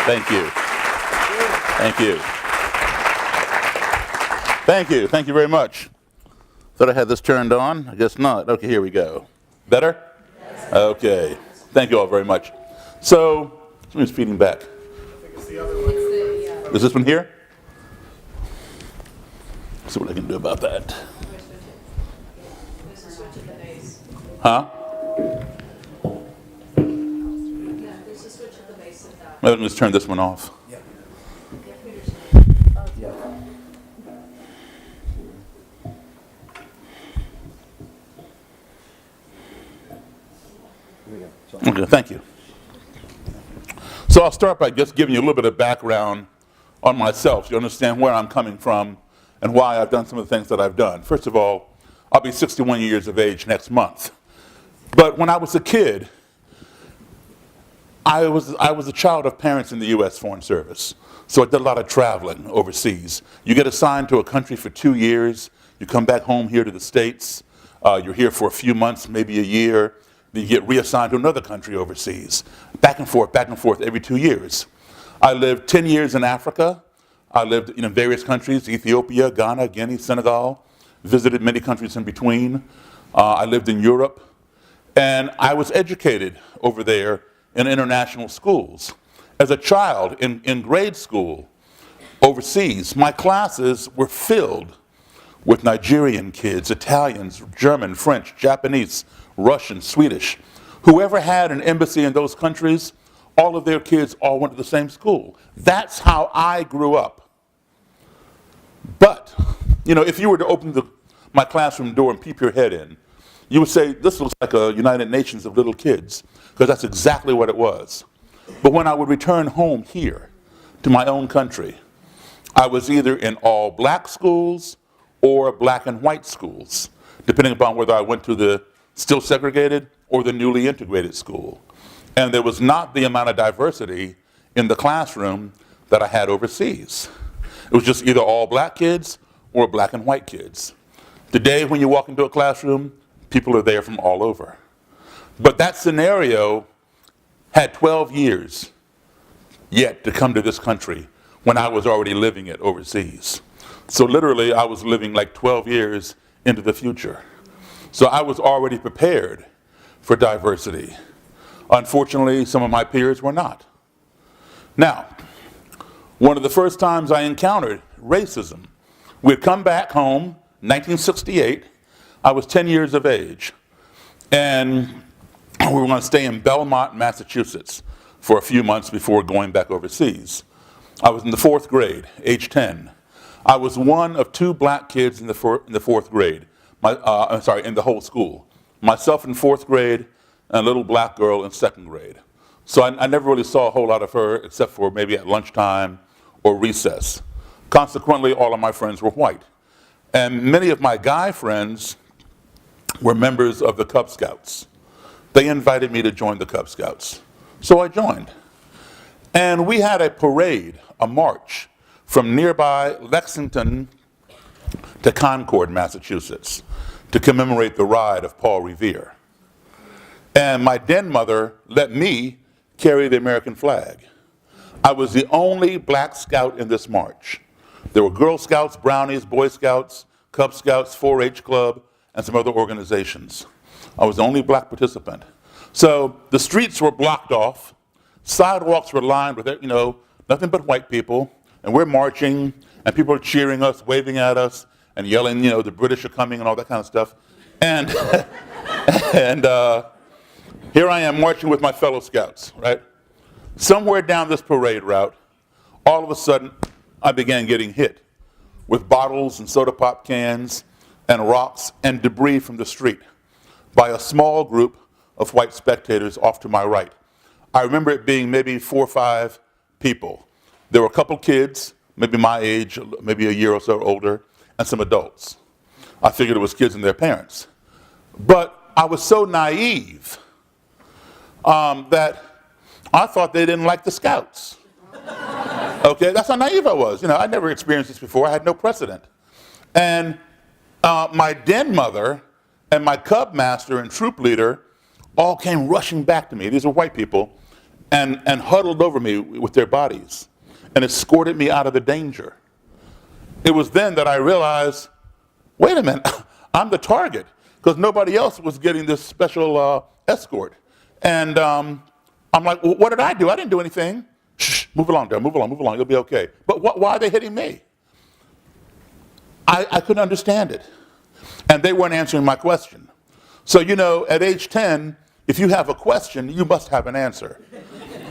Thank you. Thank you. Thank you. Thank you very much. Thought I had this turned on. I guess not. Okay, here we go. Better? Yes. Okay. Thank you all very much. So, somebody's feeding back. I think it's the other one. Is this one here? Let's see what I can do about that. Huh? There's a switch at the base of that. Let me just turn this one off. Yeah. Okay, thank you. So I'll start by just giving you a little bit of background on myself so you understand where I'm coming from and why I've done some of the things that I've done. First of all, I'll be 61 years of age next month. But when I was a kid, I was a child of parents in the U.S. Foreign Service. So I did a lot of traveling overseas. You get assigned to a country for 2 years. You come back home here to the States. You're here for a few months, maybe a year. Then you get reassigned to another country overseas. Back and forth every 2 years. I lived 10 years in Africa. I lived in various countries, Ethiopia, Ghana, Guinea, Senegal. Visited many countries in between. I lived in Europe. And I was educated over there in international schools. As a child in grade school overseas, my classes were filled with Nigerian kids, Italians, German, French, Japanese, Russian, Swedish. Whoever had an embassy in those countries, all of their kids all went to the same school. That's how I grew up. But, if you were to open my classroom door and peep your head in, you would say, this looks like a United Nations of little kids, because that's exactly what it was. But when I would return home here to my own country, I was either in all black schools or black and white schools, depending upon whether I went to the still segregated or the newly integrated school. And there was not the amount of diversity in the classroom that I had overseas. It was just either all black kids or black and white kids. Today, when you walk into a classroom, people are there from all over. But that scenario had 12 years yet to come to this country when I was already living it overseas. So literally, I was living like 12 years into the future. So I was already prepared for diversity. Unfortunately, some of my peers were not. Now, one of the first times I encountered racism, we'd come back home, 1968, I was 10 years of age, and we were going to stay in Belmont, Massachusetts for a few months before going back overseas. I was in the 4th grade, age 10. I was one of 2 black kids in the 4th grade, in the whole school. Myself in 4th grade and a little black girl in 2nd grade. So I never really saw a whole lot of her except for maybe at lunchtime or recess. Consequently, all of my friends were white. And many of my guy friends were members of the Cub Scouts. They invited me to join the Cub Scouts. So I joined. And we had a parade, a march, from nearby Lexington to Concord, Massachusetts, to commemorate the ride of Paul Revere. And my den mother let me carry the American flag. I was the only black scout in this march. There were Girl Scouts, Brownies, Boy Scouts, Cub Scouts, 4-H Club, and some other organizations. I was the only black participant. So the streets were blocked off. Sidewalks were lined with, nothing but white people. And we're marching, and people are cheering us, waving at us, and yelling, the British are coming and all that kind of stuff. And, and here I am marching with my fellow scouts, right? Somewhere down this parade route, all of a sudden, I began getting hit with bottles and soda pop cans and rocks and debris from the street by a small group of white spectators off to my right. I remember it being maybe 4 or 5 people. There were a couple kids, maybe my age, maybe a year or so older, and some adults. I figured it was kids and their parents. But I was so naive that I thought they didn't like the Scouts. Okay, that's how naive I was. I'd never experienced this before. I had no precedent. And my den mother and my cub master and troop leader all came rushing back to me. These were white people. and huddled over me with their bodies and escorted me out of the danger. It was then that I realized, wait a minute, I'm the target, because nobody else was getting this special escort. And I'm like, well, what did I do? I didn't do anything. Shh, move along, Daryl, move along, you'll be okay. But why are they hitting me? I couldn't understand it. And they weren't answering my question. So, at age 10, if you have a question, you must have an answer.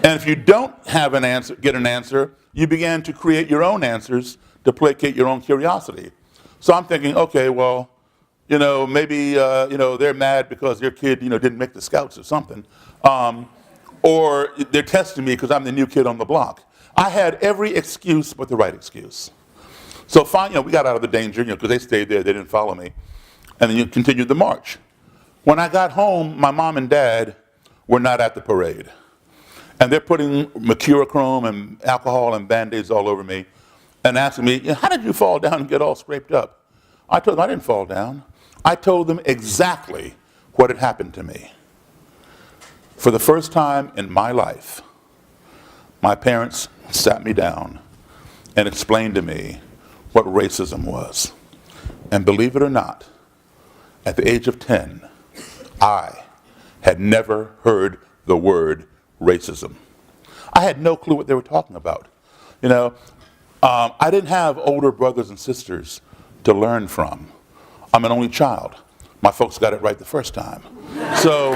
And if you don't have an answer, get an answer, you begin to create your own answers to placate your own curiosity. So I'm thinking, okay, well, maybe, they're mad because their kid, didn't make the scouts or something. Or they're testing me because I'm the new kid on the block. I had every excuse but the right excuse. So finally, we got out of the danger, because they stayed there, they didn't follow me. And then you continued the march. When I got home, my mom and dad were not at the parade. And they're putting mercurochrome and alcohol and Band-Aids all over me and asking me, how did you fall down and get all scraped up? I told them I didn't fall down. I told them exactly what had happened to me. For the first time in my life, my parents sat me down and explained to me what racism was. And believe it or not, at the age of 10, I had never heard the word racism. I had no clue what they were talking about. I didn't have older brothers and sisters to learn from. I'm an only child. My folks got it right the first time. So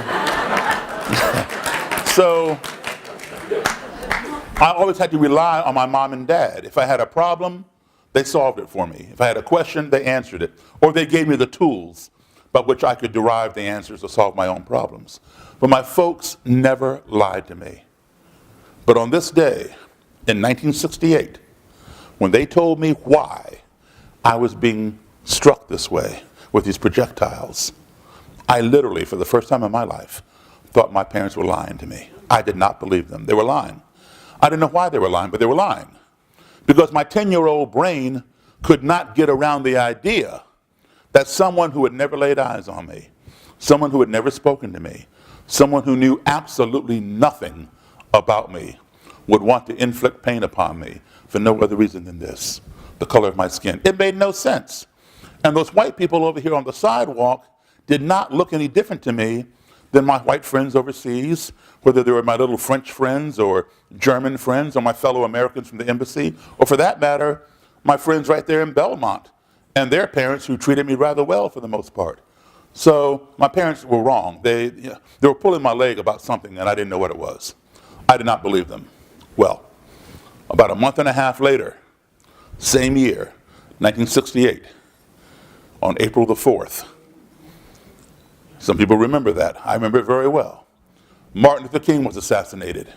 I always had to rely on my mom and dad. If I had a problem, they solved it for me. If I had a question, they answered it. Or they gave me the tools by which I could derive the answers to solve my own problems. But my folks never lied to me. But on this day, in 1968, when they told me why I was being struck this way with these projectiles, I literally, for the first time in my life, thought my parents were lying to me. I did not believe them. They were lying. I didn't know why they were lying, but they were lying. Because my 10-year-old brain could not get around the idea that someone who had never laid eyes on me, someone who had never spoken to me, someone who knew absolutely nothing about me would want to inflict pain upon me for no other reason than this, the color of my skin. It made no sense. And those white people over here on the sidewalk did not look any different to me than my white friends overseas, whether they were my little French friends or German friends or my fellow Americans from the embassy, or for that matter, my friends right there in Belmont and their parents who treated me rather well for the most part. So my parents were wrong. They were pulling my leg about something and I didn't know what it was. I did not believe them. Well, about a month and a half later, same year, 1968, on April the 4th, some people remember that. I remember it very well. Martin Luther King was assassinated.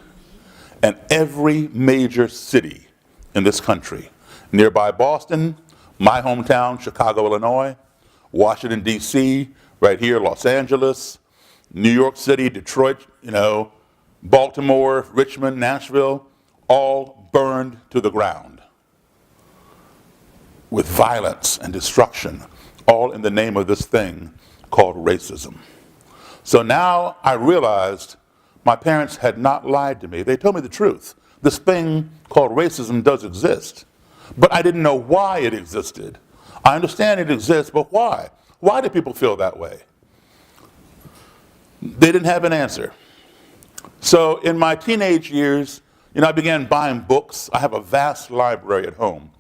And every major city in this country, nearby Boston, my hometown, Chicago, Illinois, Washington, D.C., right here, Los Angeles, New York City, Detroit, Baltimore, Richmond, Nashville, all burned to the ground with violence and destruction, all in the name of this thing called racism. So now I realized my parents had not lied to me. They told me the truth. This thing called racism does exist, but I didn't know why it existed. I understand it exists, but why? Why do people feel that way? They didn't have an answer. So in my teenage years, I began buying books. I have a vast library at home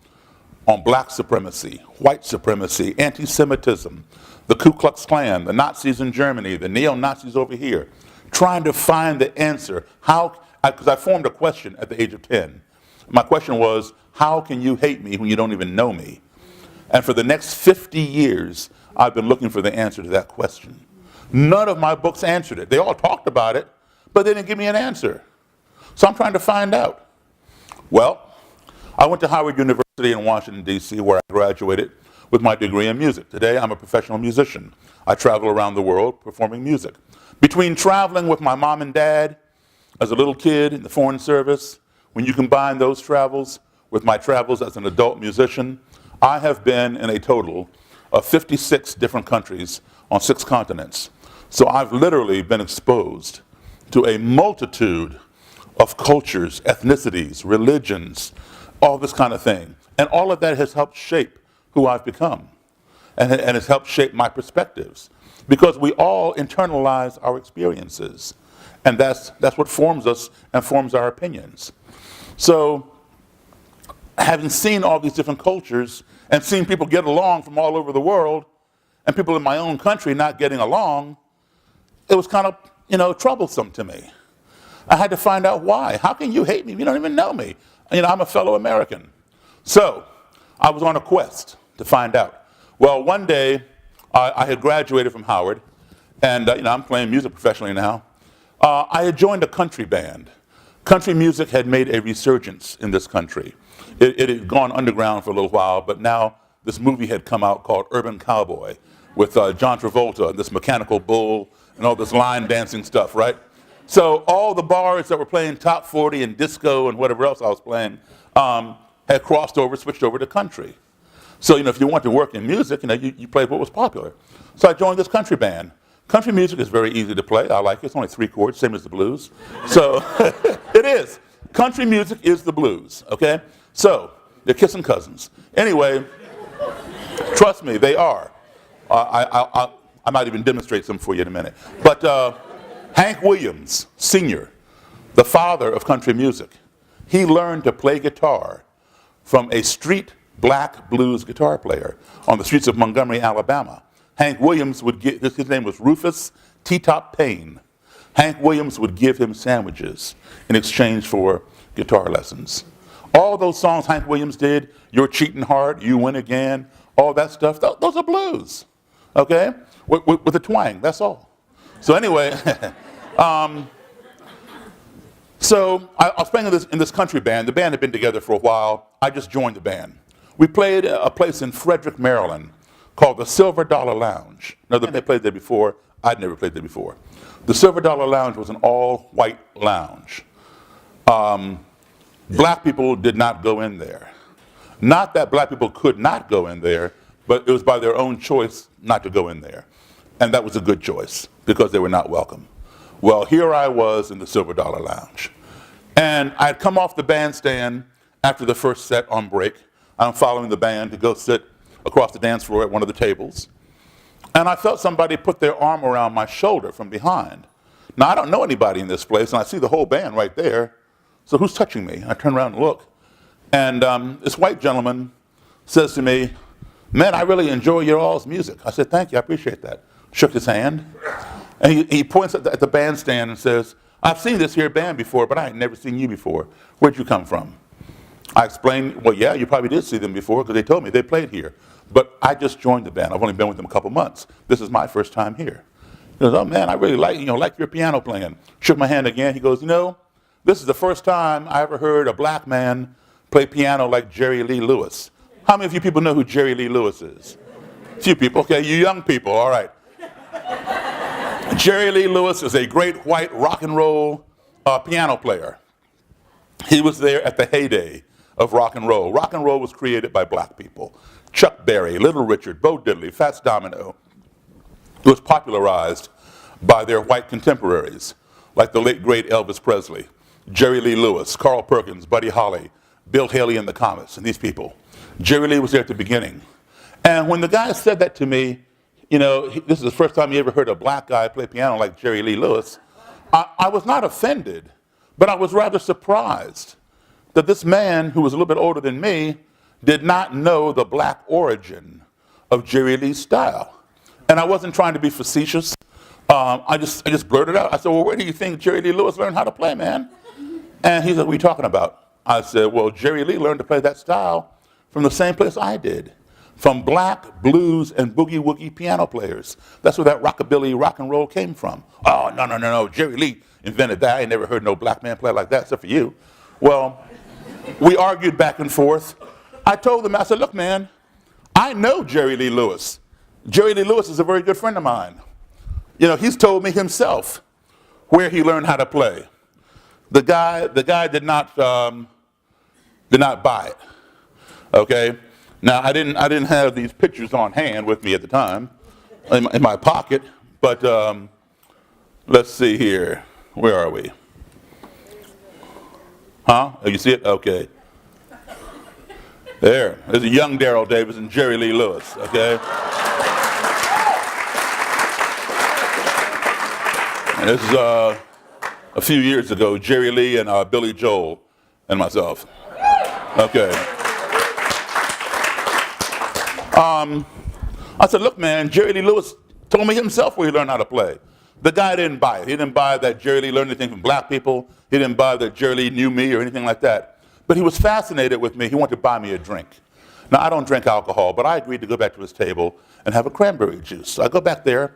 on black supremacy, white supremacy, anti-Semitism, the Ku Klux Klan, the Nazis in Germany, the neo-Nazis over here, trying to find the answer. Because I formed a question at the age of 10. My question was, how can you hate me when you don't even know me? And for the next 50 years, I've been looking for the answer to that question. None of my books answered it. They all talked about it, but they didn't give me an answer. So I'm trying to find out. Well, I went to Howard University in Washington, D.C., where I graduated with my degree in music. Today, I'm a professional musician. I travel around the world performing music. Between traveling with my mom and dad as a little kid in the Foreign Service, when you combine those travels with my travels as an adult musician, I have been in a total of 56 different countries on 6 continents. So I've literally been exposed to a multitude of cultures, ethnicities, religions, all this kind of thing. And all of that has helped shape who I've become and has helped shape my perspectives because we all internalize our experiences. And that's what forms us and forms our opinions. So having seen all these different cultures and seen people get along from all over the world and people in my own country not getting along, it was kind of, troublesome to me. I had to find out why. How can you hate me if you don't even know me? I'm a fellow American. So I was on a quest to find out. Well, one day I had graduated from Howard, and I'm playing music professionally now. I had joined a country band. Country music had made a resurgence in this country. It had gone underground for a little while, but now this movie had come out called Urban Cowboy with John Travolta and this mechanical bull and all this line dancing stuff, right? So all the bars that were playing top 40 and disco and whatever else I was playing had crossed over, switched over to country. So, if you want to work in music, you played what was popular. So I joined this country band. Country music is very easy to play. I like it. It's only 3 chords, same as the blues. So it is. Country music is the blues, okay? So they're kissing cousins. Anyway, trust me, they are. I might even demonstrate some for you in a minute. But Hank Williams, Sr., the father of country music, he learned to play guitar from a street black blues guitar player on the streets of Montgomery, Alabama. Hank Williams would give, his name was Rufus T-Top Payne. Hank Williams would give him sandwiches in exchange for guitar lessons. All those songs Hank Williams did, You're Cheating Hard, You Win Again, all that stuff, those are blues, okay? With a twang, that's all. So anyway, so I was playing in this country band. The band had been together for a while. I just joined the band. We played a place in Frederick, Maryland called the Silver Dollar Lounge. Now, they played there before. I'd never played there before. The Silver Dollar Lounge was an all-white lounge. Black people did not go in there. Not that black people could not go in there, but it was by their own choice not to go in there. And that was a good choice because they were not welcome. Well, here I was in the Silver Dollar Lounge. And I had come off the bandstand after the first set on break. I'm following the band to go sit across the dance floor at one of the tables. And I felt somebody put their arm around my shoulder from behind. Now, I don't know anybody in this place, and I see the whole band right there. So who's touching me? I turn around and look. And this white gentleman says to me, "Man, I really enjoy your all's music." I said, "Thank you, I appreciate that." Shook his hand. And he points at the bandstand and says, "I've seen this here band before, but I had never seen you before. Where'd you come from?" I explained, "Well, yeah, you probably did see them before because they told me they played here. But I just joined the band. I've only been with them a couple months. This is my first time here." He goes, "Oh man, I really like your piano playing." Shook my hand again. He goes, "This is the first time I ever heard a black man play piano like Jerry Lee Lewis." How many of you people know who Jerry Lee Lewis is? A few people. Okay, you young people, all right. Jerry Lee Lewis is a great white rock and roll piano player. He was there at the heyday of rock and roll. Rock and roll was created by black people. Chuck Berry, Little Richard, Bo Diddley, Fats Domino. It was popularized by their white contemporaries, like the late great Elvis Presley, Jerry Lee Lewis, Carl Perkins, Buddy Holly, Bill Haley and the Comets, and these people. Jerry Lee was there at the beginning. And when the guy said that to me, this is the first time he ever heard a black guy play piano like Jerry Lee Lewis, I was not offended, but I was rather surprised that this man, who was a little bit older than me, did not know the black origin of Jerry Lee's style. And I wasn't trying to be facetious. I just blurted out. I said, "Well, where do you think Jerry Lee Lewis learned how to play, man?" And he said, "What are you talking about?" I said, "Well, Jerry Lee learned to play that style from the same place I did, from black, blues, and boogie-woogie piano players. That's where that rockabilly rock and roll came from." "Oh, no, Jerry Lee invented that. I ain't never heard no black man play like that except for you." Well, we argued back and forth. I told him, I said, "Look, man, I know Jerry Lee Lewis. Jerry Lee Lewis is a very good friend of mine. He's told me himself where he learned how to play." The guy did not buy it. Okay. Now I didn't have these pictures on hand with me at the time, in my pocket. But let's see here. Where are we? Huh? Oh, you see it? Okay. There's a young Daryl Davis and Jerry Lee Lewis, okay? And this is a few years ago, Jerry Lee and Billy Joel and myself. Okay. I said, look, man, Jerry Lee Lewis told me himself where he learned how to play. The guy didn't buy it. He didn't buy that Jerry Lee learned anything from black people. He didn't buy that Jerry Lee knew me or anything like that. But he was fascinated with me. He wanted to buy me a drink. Now, I don't drink alcohol, but I agreed to go back to his table and have a cranberry juice. So I go back there,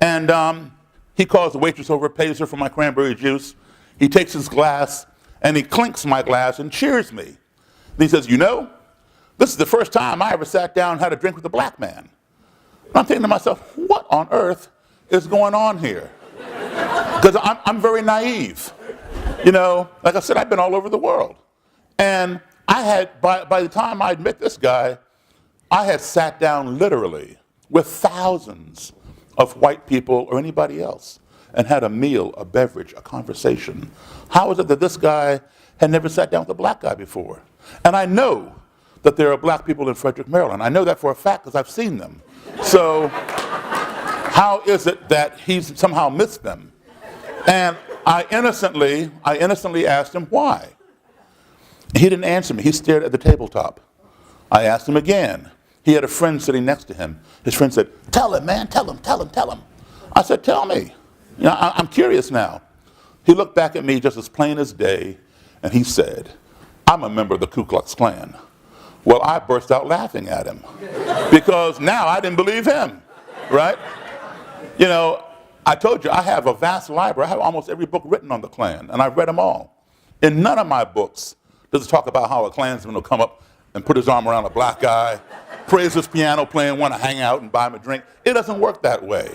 and he calls the waitress over, pays her for my cranberry juice. He takes his glass, and he clinks my glass and cheers me. And he says, you know, this is the first time I ever sat down and had a drink with a black man. And I'm thinking to myself, what on earth is going on here? Because I'm very naive. You know, like I said, I've been all over the world. And I had, by the time I'd met this guy, I had sat down literally with thousands of white people or anybody else and had a meal, a beverage, a conversation. How is it that this guy had never sat down with a black guy before? And I know that there are black people in Frederick, Maryland. I know that for a fact because I've seen them. So how is it that he's somehow missed them? And I innocently asked him why. He didn't answer me. He stared at the tabletop. I asked him again. He had a friend sitting next to him. His friend said, tell him, man, tell him. I said, tell me. You know, I'm curious now. He looked back at me just as plain as day, and he said, I'm a member of the Ku Klux Klan. Well, I burst out laughing at him because now I didn't believe him, right? You know, I told you, I have a vast library. I have almost every book written on the Klan, and I've read them all. In none of my books does it talk about how a Klansman will come up and put his arm around a black guy, praise his piano playing, want to hang out and buy him a drink. It doesn't work that way,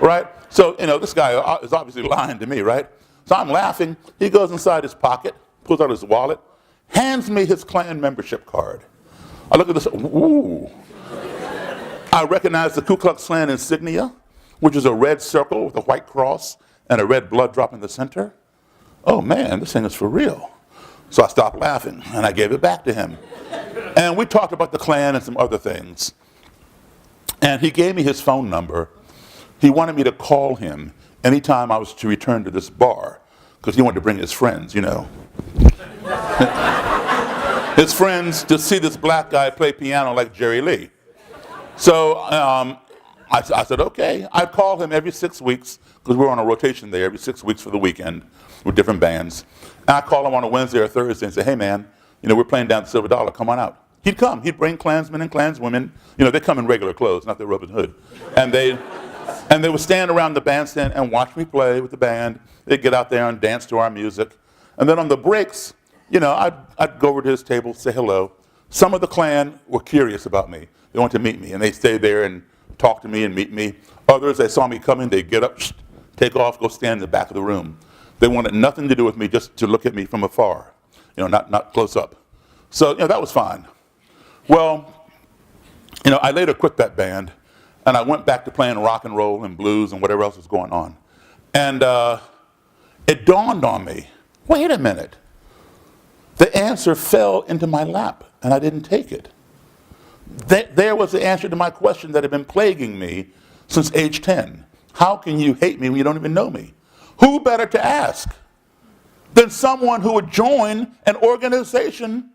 right? So, you know, this guy is obviously lying to me, right? So I'm laughing. He goes inside his pocket, pulls out his wallet, hands me his Klan membership card. I look at this, ooh. I recognize the Ku Klux Klan insignia, which is a red circle with a white cross and a red blood drop in the center. Oh man, this thing is for real. So I stopped laughing and I gave it back to him. And we talked about the Klan and some other things. And he gave me his phone number. He wanted me to call him anytime I was to return to this bar, because he wanted to bring his friends, you know. His friends to see this black guy play piano like Jerry Lee. So I said, okay. I'd call him every 6 weeks, because we're on a rotation there every 6 weeks for the weekend with different bands. And I'd call him on a Wednesday or Thursday and say, hey man, you know, we're playing down at the Silver Dollar, come on out. He'd come, he'd bring Klansmen and Klanswomen. You know, they come in regular clothes, not their Robin Hood. And they would stand around the bandstand and watch me play with the band. They'd get out there and dance to our music. And then on the breaks, you know, I'd go over to his table, say hello. Some of the Klan were curious about me. They wanted to meet me, and they'd stay there and talk to me and meet me. Others, they saw me coming, they'd get up, take off, go stand in the back of the room. They wanted nothing to do with me, just to look at me from afar, you know, not close up. So, you know, that was fine. Well, you know, I later quit that band, and I went back to playing rock and roll and blues and whatever else was going on. And it dawned on me, wait a minute. The answer fell into my lap, and I didn't take it. There was the answer to my question that had been plaguing me since age 10. How can you hate me when you don't even know me? Who better to ask than someone who would join an organization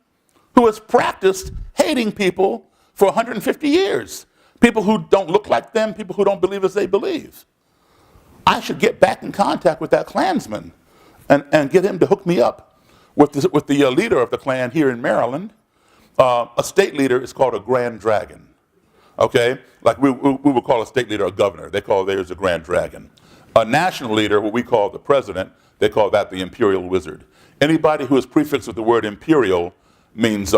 who has practiced hating people for 150 years? People who don't look like them, people who don't believe as they believe. I should get back in contact with that Klansman and get him to hook me up with the leader of the Klan here in Maryland. A state leader is called a Grand Dragon. Okay? Like we would call a state leader a governor. They call theirs a Grand Dragon. A national leader, what we call the president, they call that the Imperial Wizard. Anybody who is prefixed with the word imperial means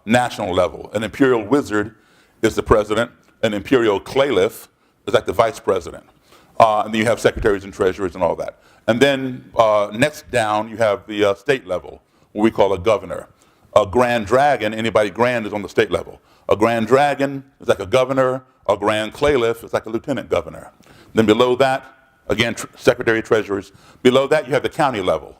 national level. An Imperial Wizard is the president. An Imperial Caliph is like the vice president. And then you have secretaries and treasurers and all that. And then next down, you have the state level, what we call a governor. A Grand Dragon, anybody grand is on the state level. A Grand Dragon is like a governor. A Grand Caliph is like a lieutenant governor. Then below that, again, secretary, treasurers. Below that, you have the county level.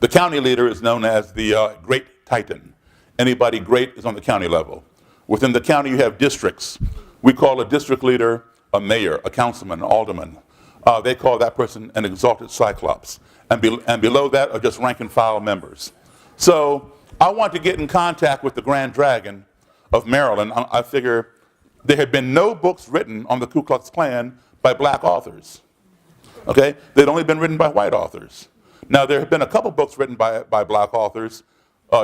The county leader is known as the Great Titan. Anybody great is on the county level. Within the county, you have districts. We call a district leader a mayor, a councilman, an alderman. They call that person an exalted cyclops. And below that are just rank and file members. So I want to get in contact with the Grand Dragon of Maryland. I figure there had been no books written on the Ku Klux Klan by black authors. Okay? They'd only been written by white authors. Now, there have been a couple books written by black authors,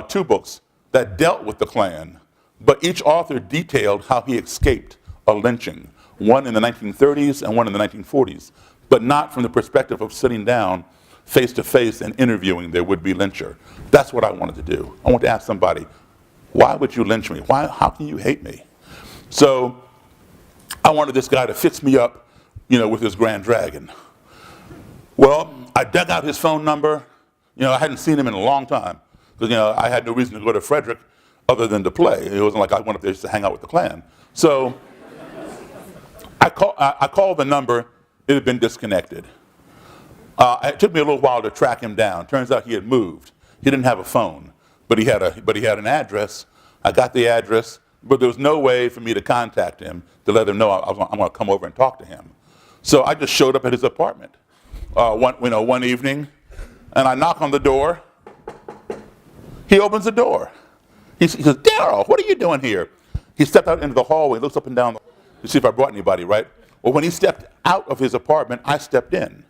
2 books that dealt with the Klan, but each author detailed how he escaped a lynching, one in the 1930s and one in the 1940s, but not from the perspective of sitting down face to face and interviewing their would-be lyncher. That's what I wanted to do. I want to ask somebody, why would you lynch me? How can you hate me? So I wanted this guy to fix me up, with his Grand Dragon. Well, I dug out his phone number. I hadn't seen him in a long time because, I had no reason to go to Frederick other than to play. It wasn't like I went up there just to hang out with the Klan. So I called the number. It had been disconnected. It took me a little while to track him down. Turns out he had moved. He didn't have a phone, but he had an address. I got the address, but there was no way for me to contact him to let him know I'm going to come over and talk to him. So I just showed up at his apartment one evening, and I knock on the door. He opens the door. He says, "Daryl, what are you doing here?" He stepped out into the hallway, looks up and down to see if I brought anybody, right? Well, when he stepped out of his apartment, I stepped in.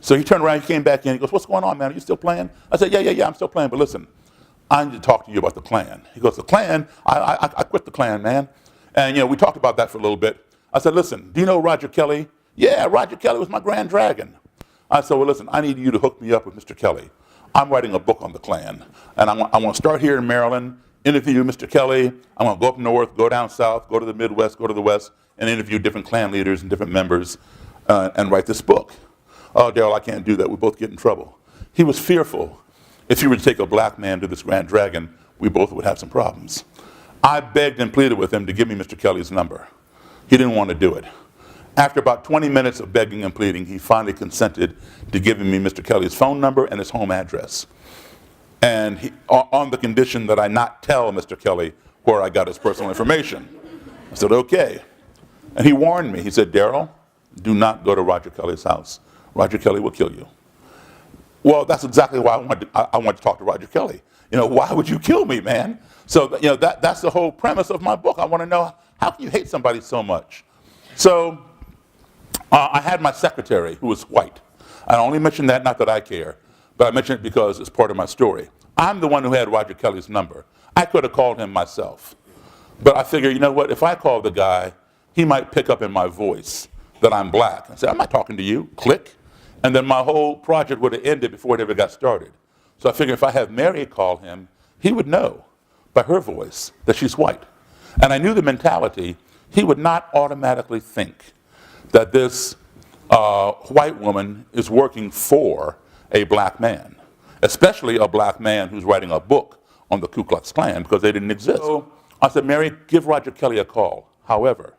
So he turned around, he came back in, he goes, "What's going on, man? Are you still playing?" I said, yeah, I'm still playing, but listen, I need to talk to you about the Klan. He goes, "The Klan? I quit the Klan, man." And we talked about that for a little bit. I said, "Listen, do you know Roger Kelly?" "Yeah, Roger Kelly was my Grand Dragon." I said, "Well, listen, I need you to hook me up with Mr. Kelly. I'm writing a book on the Klan, and I want to start here in Maryland, interview Mr. Kelly. I'm going to go up north, go down south, go to the Midwest, go to the West, and interview different Klan leaders and different members and write this book." "Oh, Daryl, I can't do that. We both get in trouble." He was fearful. If you were to take a black man to this Grand Dragon, we both would have some problems. I begged and pleaded with him to give me Mr. Kelly's number. He didn't want to do it. After about 20 minutes of begging and pleading, he finally consented to giving me Mr. Kelly's phone number and his home address. And on the condition that I not tell Mr. Kelly where I got his personal information. I said, "Okay." And he warned me. He said, "Daryl, do not go to Roger Kelly's house. Roger Kelly will kill you." Well, that's exactly why I wanted to talk to Roger Kelly. Why would you kill me, man? So, that's the whole premise of my book. I want to know, how can you hate somebody so much? So I had my secretary, who was white. I only mention that, not that I care, but I mention it because it's part of my story. I'm the one who had Roger Kelly's number. I could have called him myself. But I figured, what, if I call the guy, he might pick up in my voice that I'm black. I said, "I'm not talking to you." Click. And then my whole project would have ended before it ever got started. So I figured if I have Mary call him, he would know by her voice that she's white. And I knew the mentality. He would not automatically think that this white woman is working for a black man, especially a black man who's writing a book on the Ku Klux Klan, because they didn't exist. So I said, "Mary, give Roger Kelly a call. However,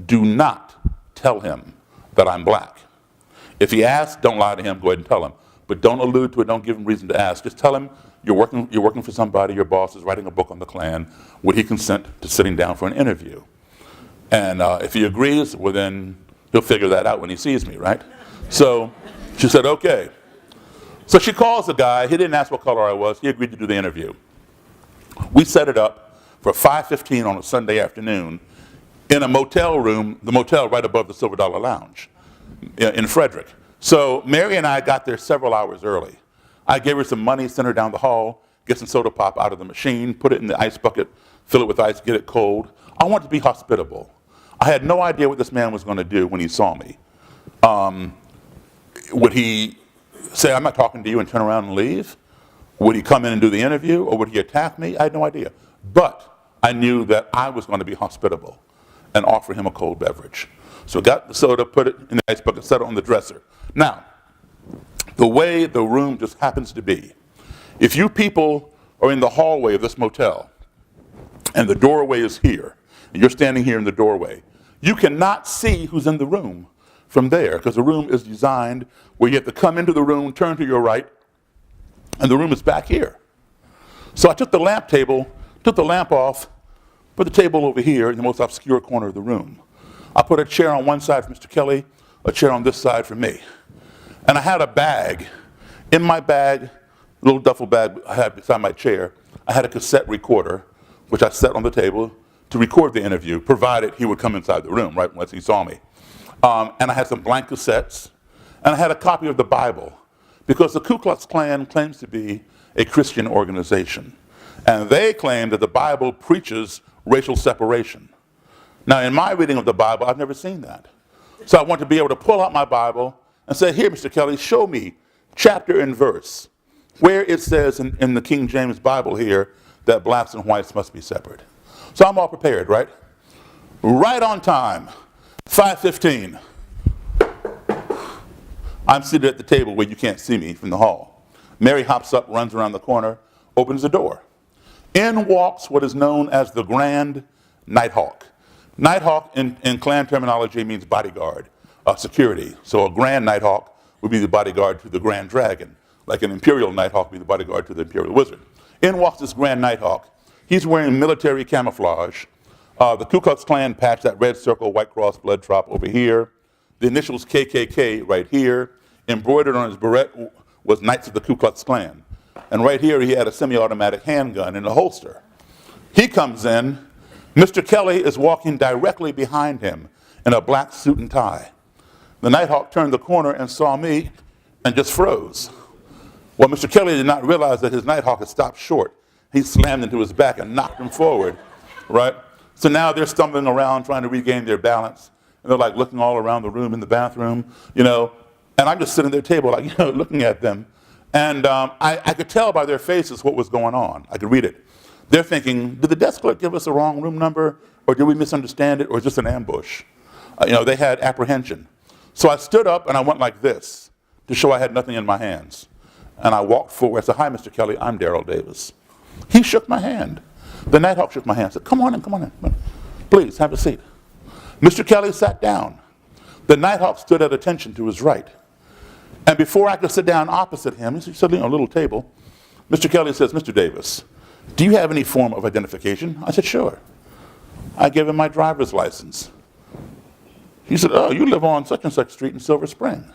do not tell him that I'm black. If he asks, don't lie to him, go ahead and tell him. But don't allude to it, don't give him reason to ask. Just tell him you're working for somebody, your boss is writing a book on the Klan. Would he consent to sitting down for an interview?" And if he agrees, well then he'll figure that out when he sees me, right? So she said, "Okay." So she calls the guy. He didn't ask what color I was. He agreed to do the interview. We set it up for 5:15 on a Sunday afternoon in a motel room, the motel right above the Silver Dollar Lounge in Frederick. So Mary and I got there several hours early. I gave her some money, sent her down the hall, get some soda pop out of the machine, put it in the ice bucket, fill it with ice, get it cold. I wanted to be hospitable. I had no idea what this man was going to do when he saw me. Would he say, "I'm not talking to you," and turn around and leave? Would he come in and do the interview, or would he attack me? I had no idea. But I knew that I was going to be hospitable and offer him a cold beverage. So got the soda, put it in the ice bucket, set it on the dresser. Now, the way the room just happens to be, if you people are in the hallway of this motel, and the doorway is here, and you're standing here in the doorway, you cannot see who's in the room from there, because the room is designed where you have to come into the room, turn to your right, And the room is back here. So I took the lamp off, put the table over here in the most obscure corner of the room. I put a chair on one side for Mr. Kelly, a chair on this side for me. And I had a bag. In my bag, a little duffel bag I had beside my chair, I had a cassette recorder, which I set on the table to record the interview, provided he would come inside the room, right, once he saw me. And I had some blank cassettes, and I had a copy of the Bible, because the Ku Klux Klan claims to be a Christian organization. And they claim that the Bible preaches racial separation. Now, in my reading of the Bible, I've never seen that. So I want to be able to pull out my Bible and say, here, Mr. Kelly, show me chapter and verse where it says in the King James Bible here that blacks and whites must be separate. So I'm all prepared, right? Right on time, 5:15. I'm seated at the table where you can't see me from the hall. Mary hops up, runs around the corner, opens the door. In walks what is known as the Grand Nighthawk. Nighthawk in Klan terminology means bodyguard, security. So a Grand Nighthawk would be the bodyguard to the Grand Dragon, like an Imperial Nighthawk would be the bodyguard to the Imperial Wizard. In walks this Grand Nighthawk. He's wearing military camouflage. The Ku Klux Klan patch, that red circle, white cross, blood drop over here. The initials KKK right here. Embroidered on his beret was Knights of the Ku Klux Klan. And right here he had a semi-automatic handgun in a holster. He comes in. Mr. Kelly is walking directly behind him in a black suit and tie. The Nighthawk turned the corner and saw me and just froze. Well, Mr. Kelly did not realize that his Nighthawk had stopped short. He slammed into his back and knocked him forward, right? So now they're stumbling around trying to regain their balance. And they're like looking all around the room in the bathroom, and I'm just sitting at their table, like, looking at them. And I could tell by their faces what was going on. I could read it. They're thinking, did the desk clerk give us the wrong room number? Or did we misunderstand it? Or is this an ambush? They had apprehension. So I stood up and I went like this to show I had nothing in my hands. And I walked forward. I said, hi, Mr. Kelly, I'm Daryl Davis. He shook my hand. The Nighthawk shook my hand. I said, come on in. Please, have a seat. Mr. Kelly sat down. The Nighthawk stood at attention to his right. And before I could sit down opposite him, he's sitting on a little table, Mr. Kelly says, Mr. Davis, do you have any form of identification? I said, sure. I gave him my driver's license. He said, oh, you live on such and such street in Silver Spring.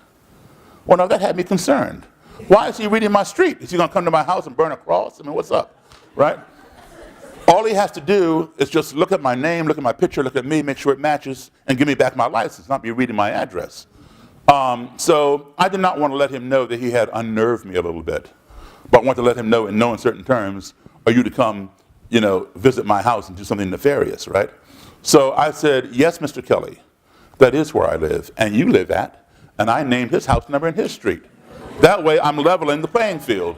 Well, now that had me concerned. Why is he reading my street? Is he going to come to my house and burn a cross? I mean, what's up, right? All he has to do is just look at my name, look at my picture, look at me, make sure it matches, and give me back my license, not be reading my address. So I did not want to let him know that he had unnerved me a little bit. But I wanted to let him know in no uncertain terms, are you to come, visit my house and do something nefarious, right? So I said, yes, Mr. Kelly, that is where I live, and you live at, and I named his house number in his street. That way I'm leveling the playing field.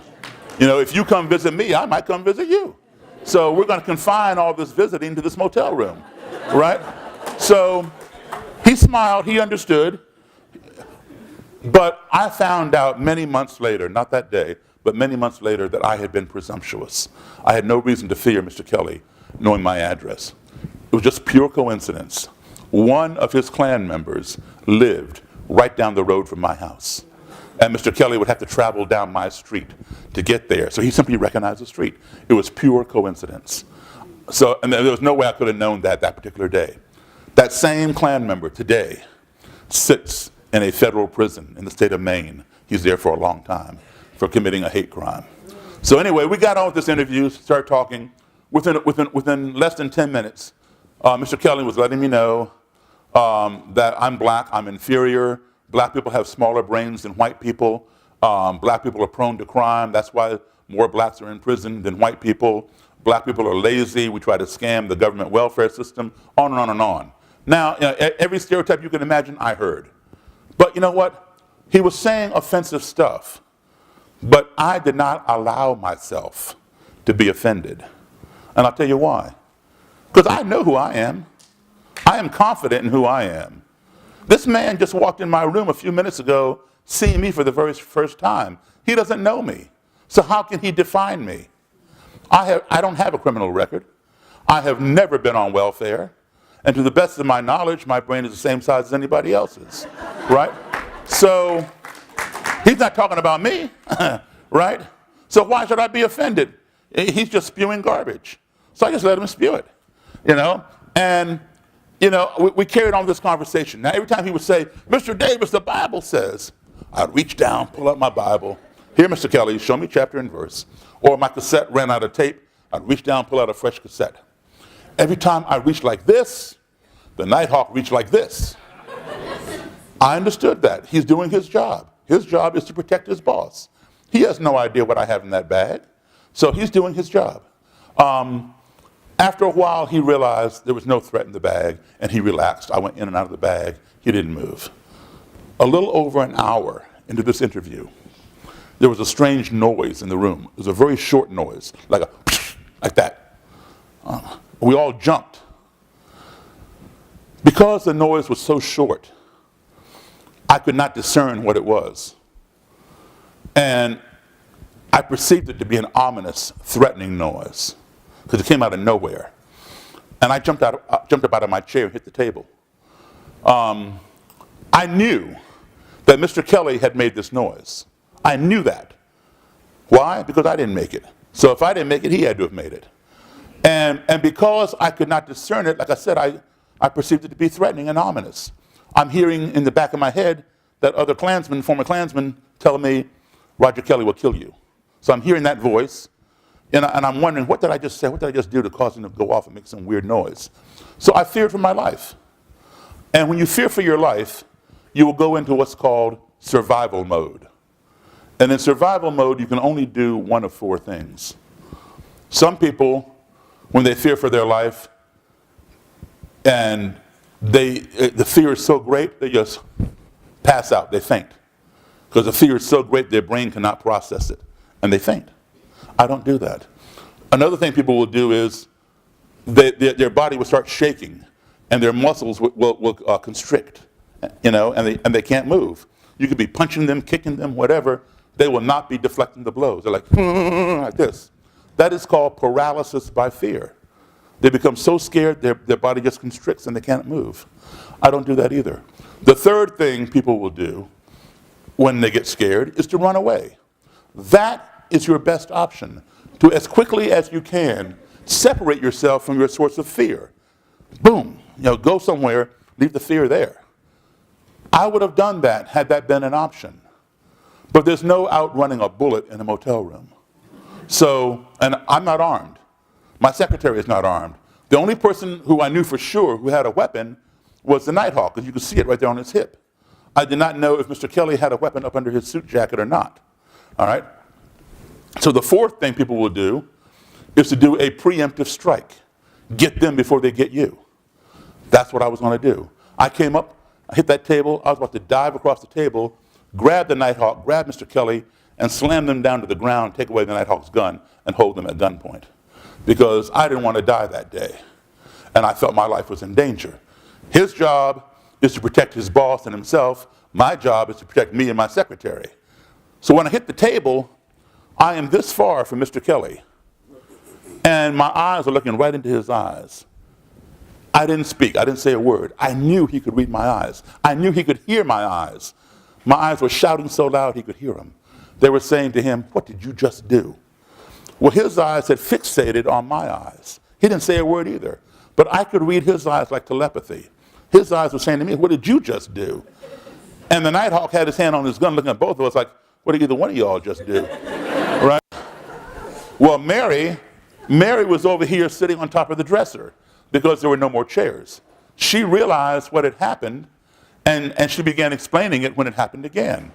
If you come visit me, I might come visit you. So we're going to confine all this visiting to this motel room, right? So he smiled, he understood. But I found out many months later, not that day, but many months later, that I had been presumptuous. I had no reason to fear Mr. Kelly knowing my address. It was just pure coincidence. One of his Klan members lived right down the road from my house. And Mr. Kelly would have to travel down my street to get there. So he simply recognized the street. It was pure coincidence. And there was no way I could have known that particular day. That same Klan member today sits in a federal prison in the state of Maine. He's there for a long time for committing a hate crime. So anyway, we got on with this interview, started talking. Within less than 10 minutes, Mr. Kelly was letting me know that I'm black, I'm inferior. Black people have smaller brains than white people. Black people are prone to crime. That's why more blacks are in prison than white people. Black people are lazy. We try to scam the government welfare system, on and on and on. Now, every stereotype you can imagine, I heard. But you know what? He was saying offensive stuff. But I did not allow myself to be offended. And I'll tell you why. Because I know who I am. I am confident in who I am. This man just walked in my room a few minutes ago, seeing me for the very first time. He doesn't know me. So how can he define me? I don't have a criminal record. I have never been on welfare. And to the best of my knowledge, my brain is the same size as anybody else's, right? So he's not talking about me, right? So why should I be offended? He's just spewing garbage. So I just let him spew it, you know? And, you know, we carried on this conversation. Now, every time he would say, Mr. Davis, the Bible says, I'd reach down, pull out my Bible. Here, Mr. Kelly, show me chapter and verse. Or my cassette ran out of tape. I'd reach down, pull out a fresh cassette. Every time I reached like this, the Nighthawk reached like this. I understood that. He's doing his job. His job is to protect his boss. He has no idea what I have in that bag. So he's doing his job. After a while, he realized there was no threat in the bag, and he relaxed. I went in and out of the bag. He didn't move. A little over an hour into this interview, there was a strange noise in the room. It was a very short noise, like that. We all jumped. Because the noise was so short, I could not discern what it was. And I perceived it to be an ominous, threatening noise, because it came out of nowhere. And I jumped up out of my chair and hit the table. I knew that Mr. Kelly had made this noise. I knew that. Why? Because I didn't make it. So if I didn't make it, he had to have made it. And because I could not discern it, like I said, I perceived it to be threatening and ominous. I'm hearing in the back of my head that other Klansmen, former Klansmen, telling me, Roger Kelly will kill you. So I'm hearing that voice, and I'm wondering, what did I just say? What did I just do to cause him to go off and make some weird noise? So I feared for my life. And when you fear for your life, you will go into what's called survival mode. And in survival mode, you can only do one of four things. Some people, when they fear for their life, and the fear is so great, they just pass out, they faint. Because the fear is so great, their brain cannot process it, and they faint. I don't do that. Another thing people will do is their body will start shaking, and their muscles will constrict, you know, and they can't move. You could be punching them, kicking them, whatever. They will not be deflecting the blows. They're like this. That is called paralysis by fear. They become so scared, their body just constricts and they can't move. I don't do that either. The third thing people will do when they get scared is to run away. That is your best option, to as quickly as you can separate yourself from your source of fear. Boom, you know, go somewhere, leave the fear there. I would have done that had that been an option. But there's no outrunning a bullet in a motel room. So, and I'm not armed. My secretary is not armed. The only person who I knew for sure who had a weapon was the Nighthawk, because you could see it right there on his hip. I did not know if Mr. Kelly had a weapon up under his suit jacket or not. All right? So the fourth thing people will do is to do a preemptive strike. Get them before they get you. That's what I was going to do. I came up, I hit that table, I was about to dive across the table, grab the Nighthawk, grab Mr. Kelly, and slam them down to the ground, take away the Nighthawk's gun, and hold them at gunpoint. Because I didn't want to die that day. And I felt my life was in danger. His job is to protect his boss and himself. My job is to protect me and my secretary. So when I hit the table, I am this far from Mr. Kelly. And my eyes are looking right into his eyes. I didn't speak. I didn't say a word. I knew he could read my eyes. I knew he could hear my eyes. My eyes were shouting so loud he could hear them. They were saying to him, "What did you just do?" Well, his eyes had fixated on my eyes. He didn't say a word either. But I could read his eyes like telepathy. His eyes were saying to me, "What did you just do?" And the Nighthawk had his hand on his gun looking at both of us like, "What did either one of y'all just do?" Right? Well, Mary was over here sitting on top of the dresser because there were no more chairs. She realized what had happened, and she began explaining it when it happened again.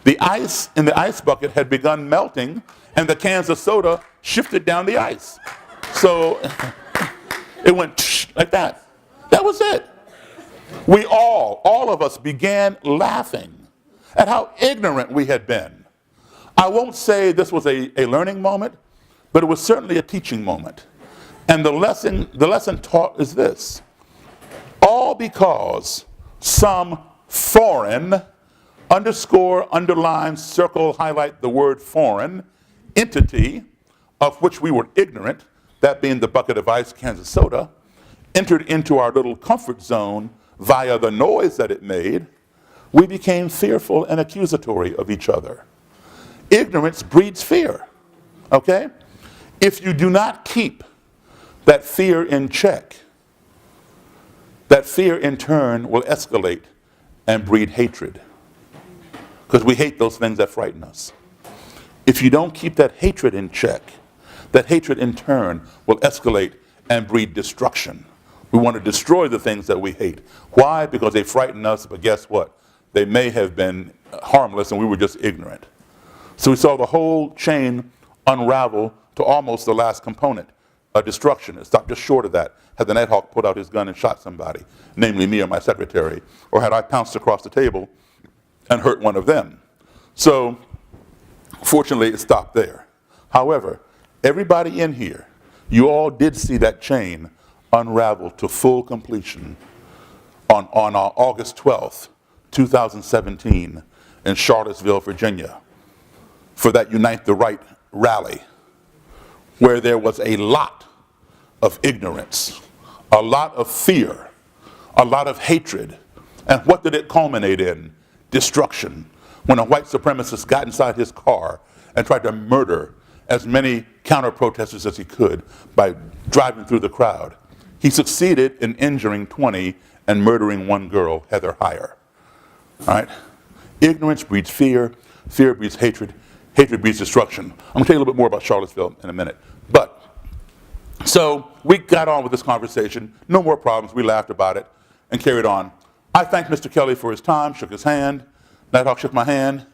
The ice in the ice bucket had begun melting, and the cans of soda shifted down the ice. So it went like that. That was it. We all of us began laughing at how ignorant we had been. I won't say this was a learning moment, but it was certainly a teaching moment. And the lesson taught is this: all because some foreign, underscore, underline, circle, highlight the word foreign, entity of which we were ignorant, that being the bucket of ice, cans of soda, entered into our little comfort zone via the noise that it made, we became fearful and accusatory of each other. Ignorance breeds fear. Okay? If you do not keep that fear in check, that fear in turn will escalate and breed hatred. Because we hate those things that frighten us. If you don't keep that hatred in check, that hatred in turn will escalate and breed destruction. We want to destroy the things that we hate. Why? Because they frighten us, but guess what? They may have been harmless and we were just ignorant. So we saw the whole chain unravel to almost the last component, destruction. It stopped just short of that. Had the Nighthawk pulled out his gun and shot somebody, namely me or my secretary, or had I pounced across the table and hurt one of them. So fortunately it stopped there. However, everybody in here, you all did see that chain unravel to full completion on August 12th, 2017 in Charlottesville, Virginia, for that Unite the Right rally, where there was a lot of ignorance, a lot of fear, a lot of hatred. And what did it culminate in? Destruction. When a white supremacist got inside his car and tried to murder as many counter-protesters as he could by driving through the crowd. He succeeded in injuring 20 and murdering one girl, Heather Heyer. All right? Ignorance breeds fear, fear breeds hatred, hatred breeds destruction. I'm going to tell you a little bit more about Charlottesville in a minute. But, so we got on with this conversation, no more problems, we laughed about it and carried on. I thanked Mr. Kelly for his time, shook his hand, Nighthawk shook my hand,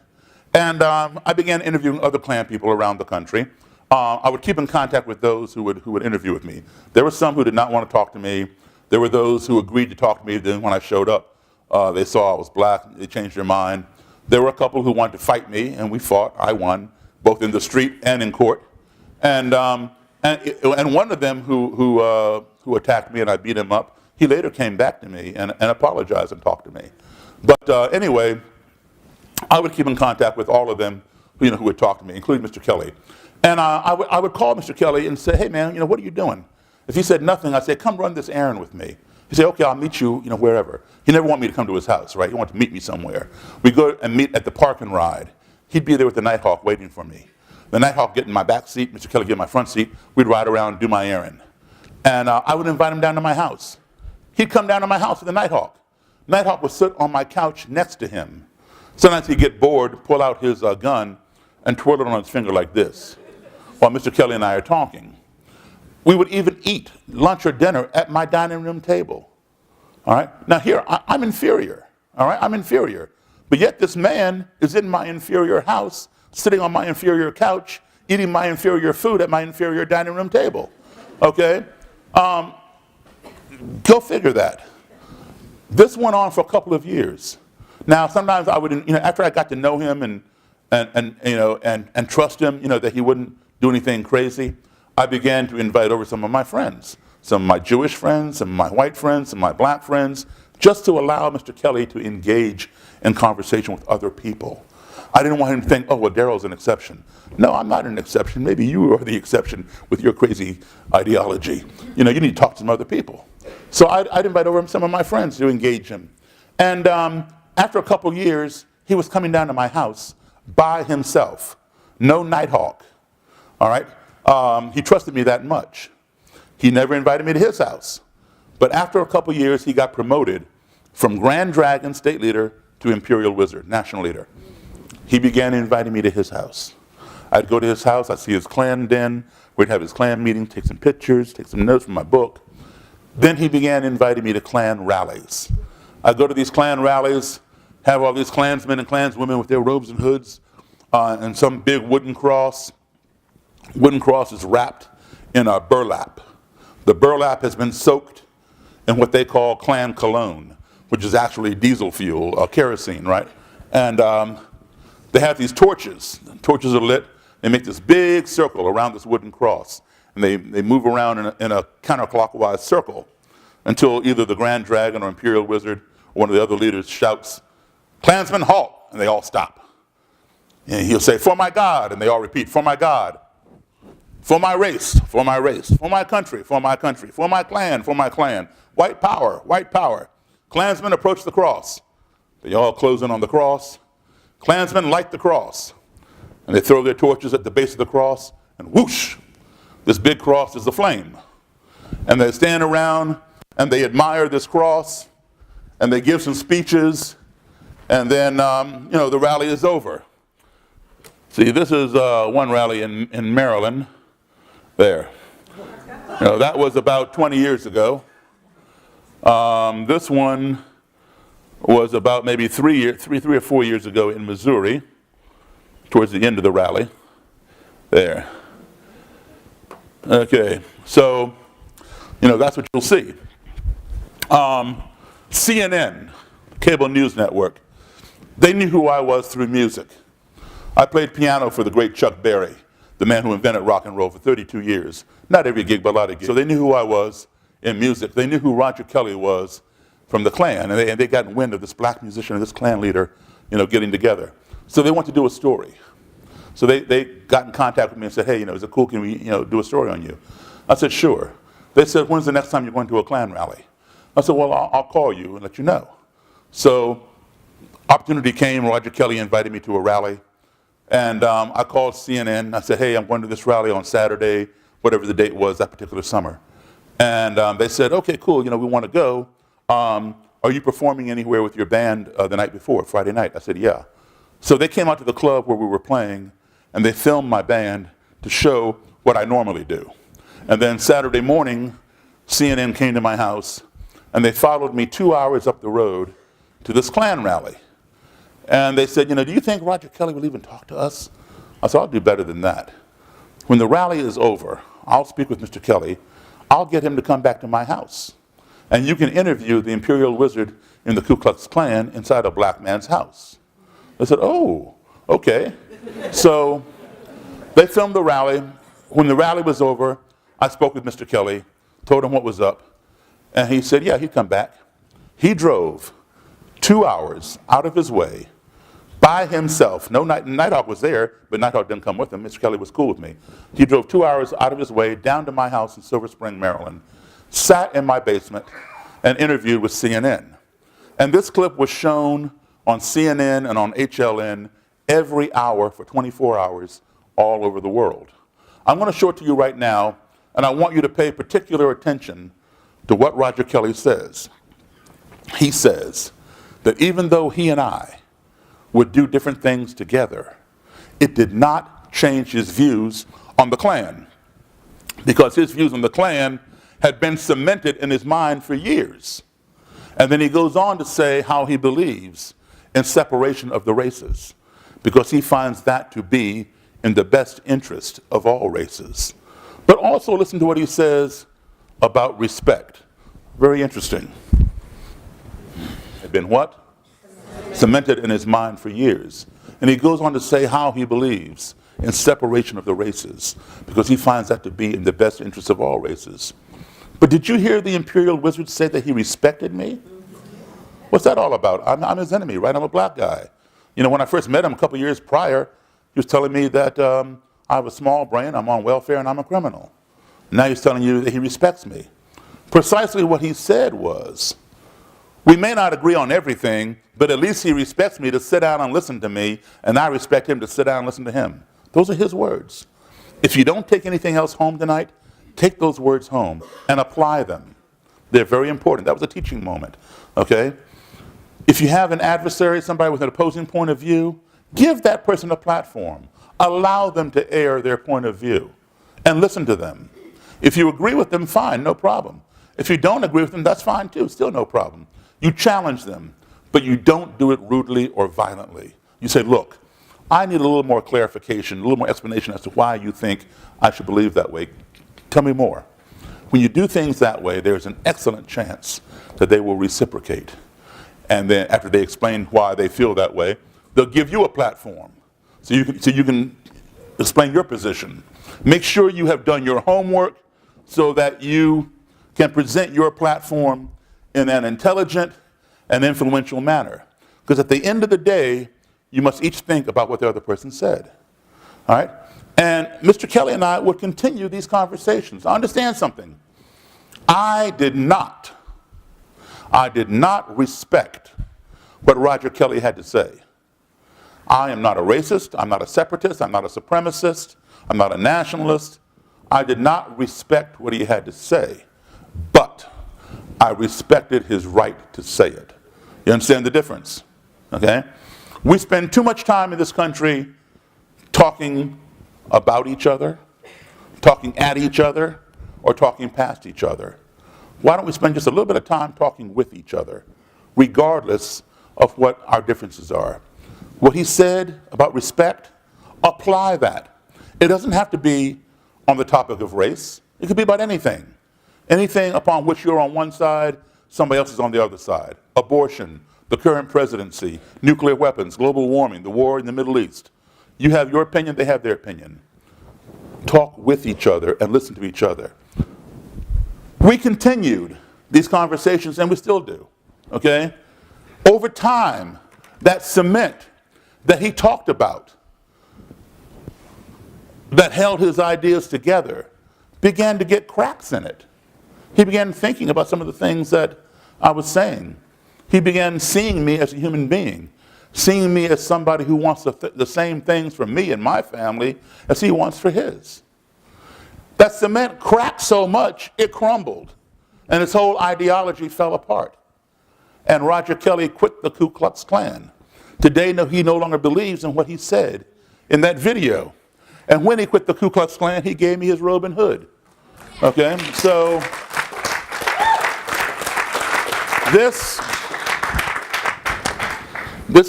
and I began interviewing other Klan people around the country. I would keep in contact with those who would interview with me. There were some who did not want to talk to me. There were those who agreed to talk to me. Then when I showed up, they saw I was black. They changed their mind. There were a couple who wanted to fight me, and we fought. I won, both in the street and in court. And one of them who attacked me and I beat him up, he later came back to me and apologized and talked to me. But anyway, I would keep in contact with all of them who would talk to me, including Mr. Kelly. And I would call Mr. Kelly and say, hey man, what are you doing? If he said nothing, I'd say, come run this errand with me. He'd say, okay, I'll meet you, wherever. He never wanted me to come to his house, right? He wanted to meet me somewhere. We'd go and meet at the park and ride. He'd be there with the Nighthawk waiting for me. The Nighthawk get in my back seat, Mr. Kelly get in my front seat. We'd ride around and do my errand. And I would invite him down to my house. He'd come down to my house with the Nighthawk. Nighthawk would sit on my couch next to him. Sometimes he'd get bored, pull out his gun, and twirl it on his finger like this, while Mr. Kelly and I are talking. We would even eat lunch or dinner at my dining room table. All right? Now here, I'm inferior. All right? I'm inferior. But yet this man is in my inferior house, sitting on my inferior couch, eating my inferior food at my inferior dining room table. Okay? Go figure that. This went on for a couple of years. Now, sometimes I would, after I got to know him and trust him, that he wouldn't do anything crazy, I began to invite over some of my friends, some of my Jewish friends, some of my white friends, some of my black friends, just to allow Mr. Kelly to engage in conversation with other people. I didn't want him to think, oh, well, Daryl's an exception. No, I'm not an exception. Maybe you are the exception with your crazy ideology. You need to talk to some other people. So I'd invite over some of my friends to engage him. And after a couple years, he was coming down to my house by himself. No Nighthawk. All right? He trusted me that much. He never invited me to his house. But after a couple years, he got promoted from Grand Dragon state leader to Imperial Wizard, national leader. He began inviting me to his house. I'd go to his house, I'd see his Klan den, we'd have his Klan meeting, take some pictures, take some notes from my book. Then he began inviting me to Klan rallies. I'd go to these Klan rallies, have all these Klansmen and Klanswomen with their robes and hoods, and some big wooden cross. Wooden cross is wrapped in a burlap. The burlap has been soaked in what they call Klan cologne, which is actually diesel fuel, kerosene, right? And they have these torches. The torches are lit. They make this big circle around this wooden cross. And they move around in a counterclockwise circle until either the Grand Dragon or Imperial Wizard or one of the other leaders shouts, "Klansmen, halt!" And they all stop. And he'll say, "For my God," and they all repeat, "For my God." "For my race, for my race, for my country, for my country, for my clan, for my clan. White power, white power." Klansmen approach the cross. They all close in on the cross. Klansmen light the cross. And they throw their torches at the base of the cross and whoosh, this big cross is aflame. And they stand around and they admire this cross and they give some speeches, and then the rally is over. See, this is one rally in Maryland. There. That was about 20 years ago. This one was about maybe three or 4 years ago in Missouri, towards the end of the rally. There. Okay, so, that's what you'll see. CNN, cable news network, they knew who I was through music. I played piano for the great Chuck Berry, the man who invented rock and roll, for 32 years. Not every gig, but a lot of gigs. So they knew who I was in music. They knew who Roger Kelly was from the Klan, and they got wind of this black musician and this Klan leader, getting together. So they wanted to do a story. So they got in contact with me and said, hey, is it cool, can we, do a story on you? I said, sure. They said, when's the next time you're going to a Klan rally? I said, well, I'll call you and let you know. So opportunity came, Roger Kelly invited me to a rally, and I called CNN. I said, hey, I'm going to this rally on Saturday, whatever the date was that particular summer. And they said, okay, cool, we want to go. Are you performing anywhere with your band the night before, Friday night? I said, yeah. So they came out to the club where we were playing, and they filmed my band to show what I normally do. And then Saturday morning, CNN came to my house, and they followed me 2 hours up the road to this Klan rally. And they said, do you think Roger Kelly will even talk to us? I said, I'll do better than that. When the rally is over, I'll speak with Mr. Kelly. I'll get him to come back to my house. And you can interview the Imperial Wizard in the Ku Klux Klan inside a black man's house. I said, oh, okay. So they filmed the rally. When the rally was over, I spoke with Mr. Kelly, told him what was up, and he said, yeah, he'd come back. He drove 2 hours out of his way by himself. No, Nighthawk was there, but Nighthawk didn't come with him. Mr. Kelly was cool with me. He drove 2 hours out of his way down to my house in Silver Spring, Maryland, sat in my basement, and interviewed with CNN. And this clip was shown on CNN and on HLN every hour for 24 hours all over the world. I'm going to show it to you right now, and I want you to pay particular attention to what Roger Kelly says. He says that even though he and I would do different things together, it did not change his views on the Klan, because his views on the Klan had been cemented in his mind for years. And then he goes on to say how he believes in separation of the races, because he finds that to be in the best interest of all races. But also listen to what he says about respect. Very interesting. Had been what? Cemented in his mind for years. And he goes on to say how he believes in separation of the races, because he finds that to be in the best interest of all races. But did you hear the Imperial Wizard say that he respected me? What's that all about? I'm his enemy, right? I'm a black guy. When I first met him a couple years prior, he was telling me that I have a small brain, I'm on welfare, and I'm a criminal. Now he's telling you that he respects me. Precisely what he said was, we may not agree on everything, but at least he respects me to sit down and listen to me, and I respect him to sit down and listen to him. Those are his words. If you don't take anything else home tonight, take those words home and apply them. They're very important. That was a teaching moment, okay? If you have an adversary, somebody with an opposing point of view, give that person a platform. Allow them to air their point of view and listen to them. If you agree with them, fine, no problem. If you don't agree with them, that's fine too, still no problem. You challenge them, but you don't do it rudely or violently. You say, look, I need a little more clarification, a little more explanation as to why you think I should believe that way. Tell me more. When you do things that way, there's an excellent chance that they will reciprocate. And then after they explain why they feel that way, they'll give you a platform so you can explain your position. Make sure you have done your homework so that you can present your platform in an intelligent and influential manner. Because at the end of the day, you must each think about what the other person said. All right? And Mr. Kelly and I would continue these conversations. Understand something. I did not respect what Roger Kelly had to say. I am not a racist, I'm not a separatist, I'm not a supremacist, I'm not a nationalist. I did not respect what he had to say, but I respected his right to say it. You understand the difference? Okay? We spend too much time in this country talking about each other, talking at each other, or talking past each other. Why don't we spend just a little bit of time talking with each other, regardless of what our differences are? What he said about respect, apply that. It doesn't have to be on the topic of race. It could be about anything. Anything upon which you're on one side, somebody else is on the other side. Abortion, the current presidency, nuclear weapons, global warming, the war in the Middle East. You have your opinion, they have their opinion. Talk with each other and listen to each other. We continued these conversations, and we still do, okay? Over time, that cement that he talked about, that held his ideas together, began to get cracks in it. He began thinking about some of the things that I was saying. He began seeing me as a human being, seeing me as somebody who wants the same things for me and my family as he wants for his. That cement cracked so much, it crumbled, and his whole ideology fell apart. And Roger Kelly quit the Ku Klux Klan. Today, he no longer believes in what he said in that video. And when he quit the Ku Klux Klan, he gave me his robe and hood. Okay, so this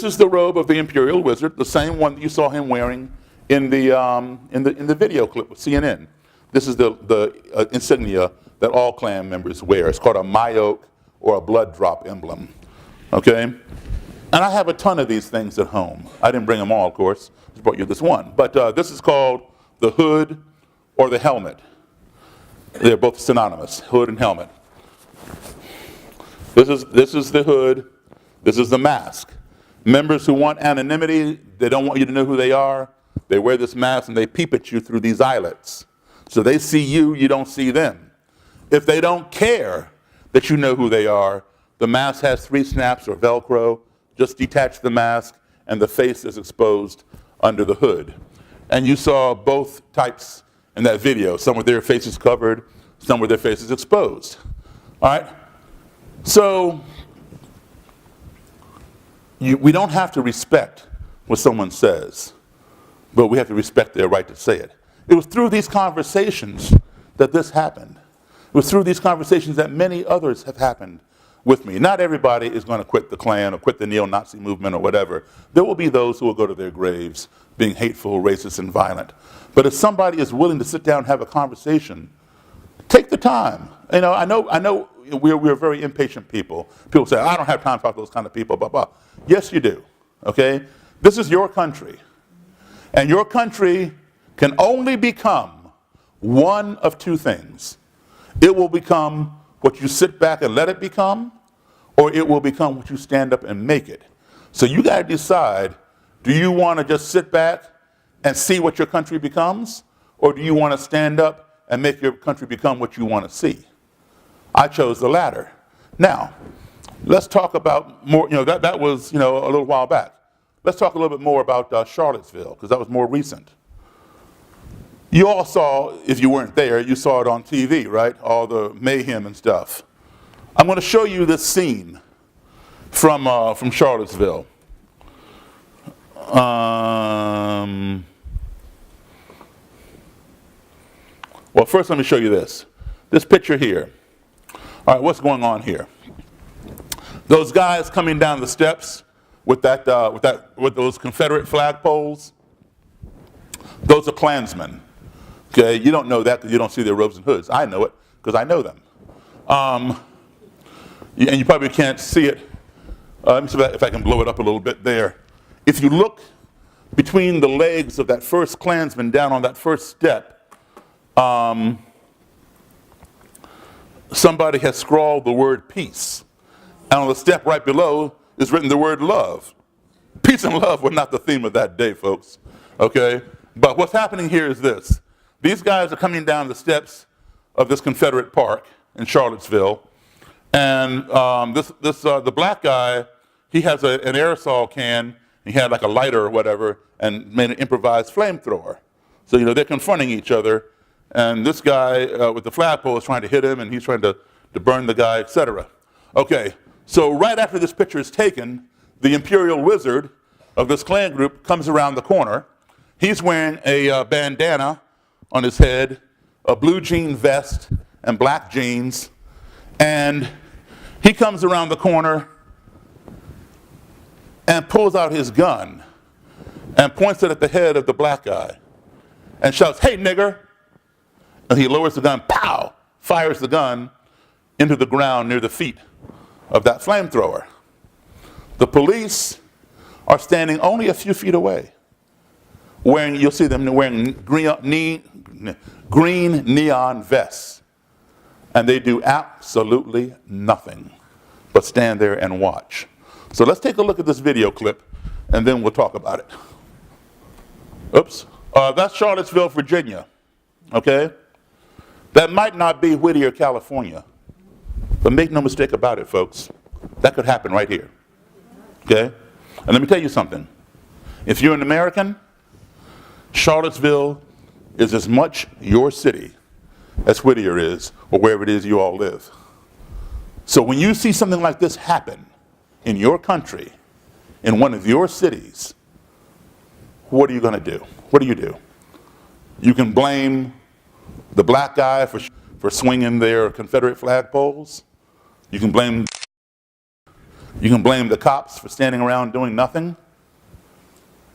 is the robe of the Imperial Wizard, the same one that you saw him wearing in the video clip with CNN. This is the insignia that all Klan members wear. It's called a Mayoke or a blood drop emblem. Okay? And I have a ton of these things at home. I didn't bring them all, of course. I just brought you this one. But this is called the hood or the helmet. They're both synonymous, hood and helmet. This is the hood. This is the mask. Members who want anonymity, they don't want you to know who they are. They wear this mask and they peep at you through these eyelets. So they see you, you don't see them. If they don't care that you know who they are, the mask has 3 snaps or Velcro. Just detach the mask and the face is exposed under the hood. And you saw both types in that video. Some with their faces covered, some with their faces exposed. All right? So we don't have to respect what someone says, but we have to respect their right to say it. It was through these conversations that this happened. It was through these conversations that many others have happened with me. Not everybody is going to quit the Klan or quit the neo-Nazi movement or whatever. There will be those who will go to their graves being hateful, racist, and violent. But if somebody is willing to sit down and have a conversation, take the time. You know, I know we're very impatient people. People say, I don't have time to talk to those kind of people, blah, blah. Yes, you do, okay? This is your country. And your country can only become one of 2 things. It will become what you sit back and let it become, or it will become what you stand up and make it. So you got to decide, do you want to just sit back and see what your country becomes, or do you want to stand up and make your country become what you want to see? I chose the latter. Now, let's talk about more, that was, a little while back. Let's talk a little bit more about Charlottesville, because that was more recent. You all saw, if you weren't there, you saw it on TV, right? All the mayhem and stuff. I'm going to show you this scene from Charlottesville. Well, first let me show you this. This picture here. All right, what's going on here? Those guys coming down the steps with those Confederate flagpoles, those are Klansmen. Okay, you don't know that because you don't see their robes and hoods. I know it because I know them. And you probably can't see it. Let me see if I can blow it up a little bit there. If you look between the legs of that first Klansman down on that first step, somebody has scrawled the word peace. And on the step right below is written the word love. Peace and love were not the theme of that day, folks. Okay? But what's happening here is this. These guys are coming down the steps of this Confederate park in Charlottesville. And the black guy, he has an aerosol can, he had like a lighter or whatever and made an improvised flamethrower. So, they're confronting each other, and this guy with the flagpole is trying to hit him, and he's trying to burn the guy, etc. Okay, so right after this picture is taken, the imperial wizard of this Klan group comes around the corner. He's wearing a bandana on his head, a blue jean vest, and black jeans, and he comes around the corner and pulls out his gun and points it at the head of the black guy and shouts, "Hey, nigger!" And he lowers the gun, pow, fires the gun into the ground near the feet of that flamethrower. The police are standing only a few feet away, you'll see them wearing green neon vests, and they do absolutely nothing but stand there and watch. So let's take a look at this video clip, and then we'll talk about it. Oops. That's Charlottesville, Virginia. Okay? That might not be Whittier, California. But make no mistake about it, folks. That could happen right here. Okay? And let me tell you something. If you're an American, Charlottesville is as much your city as Whittier is, or wherever it is you all live. So when you see something like this happen in your country, in one of your cities, what are you going to do? What do? You can blame the black guy for swinging their Confederate flagpoles. You can blame the cops for standing around doing nothing.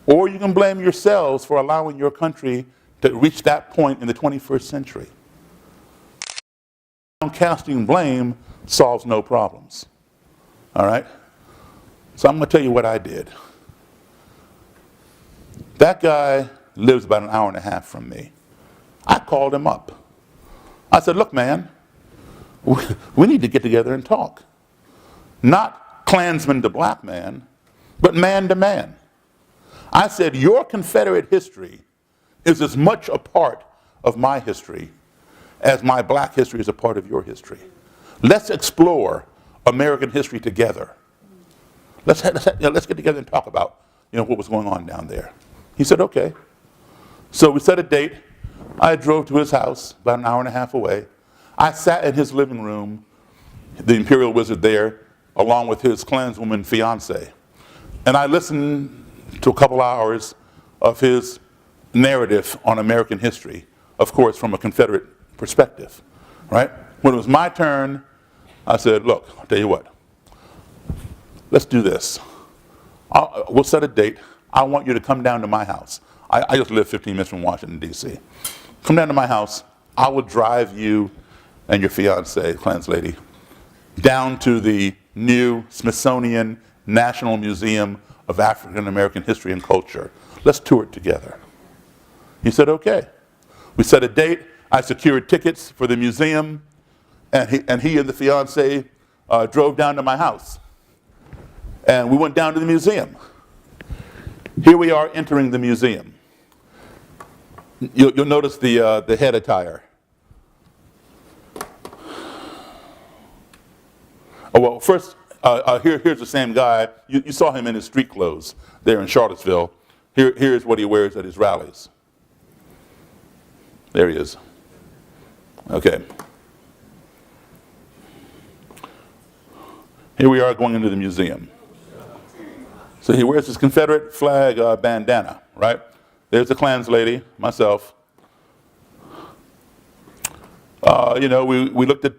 Or you can blame yourselves for allowing your country to reach that point in the 21st century. Casting blame solves no problems. All right? So I'm going to tell you what I did. That guy lives about an hour and a half from me. I called him up. I said, "Look, man, we need to get together and talk. Not Klansman to black man, but man to man." I said, "Your Confederate history is as much a part of my history as my black history is a part of your history. Let's explore American history together. Let's get together and talk about what was going on down there." He said, "Okay." So we set a date. I drove to his house, about an hour and a half away. I sat in his living room, the imperial wizard there, along with his Klanswoman fiance. And I listened to a couple hours of his narrative on American history, of course, from a Confederate perspective, right? When it was my turn, I said, "Look, I'll tell you what. Let's do this. We'll set a date. I want you to come down to my house." I just live 15 minutes from Washington, D.C. "Come down to my house. I will drive you and your fiancée, Klans lady, down to the new Smithsonian National Museum of African American History and Culture. Let's tour it together." He said, "Okay." We set a date. I secured tickets for the museum, and he and the fiancée drove down to my house. And we went down to the museum. Here we are entering the museum. You'll notice the head attire. Oh, well, first, here's the same guy. You saw him in his street clothes there in Charlottesville. Here's what he wears at his rallies. There he is. Okay. Here we are going into the museum. So he wears his Confederate flag bandana, right? There's the Klans lady, myself. We looked at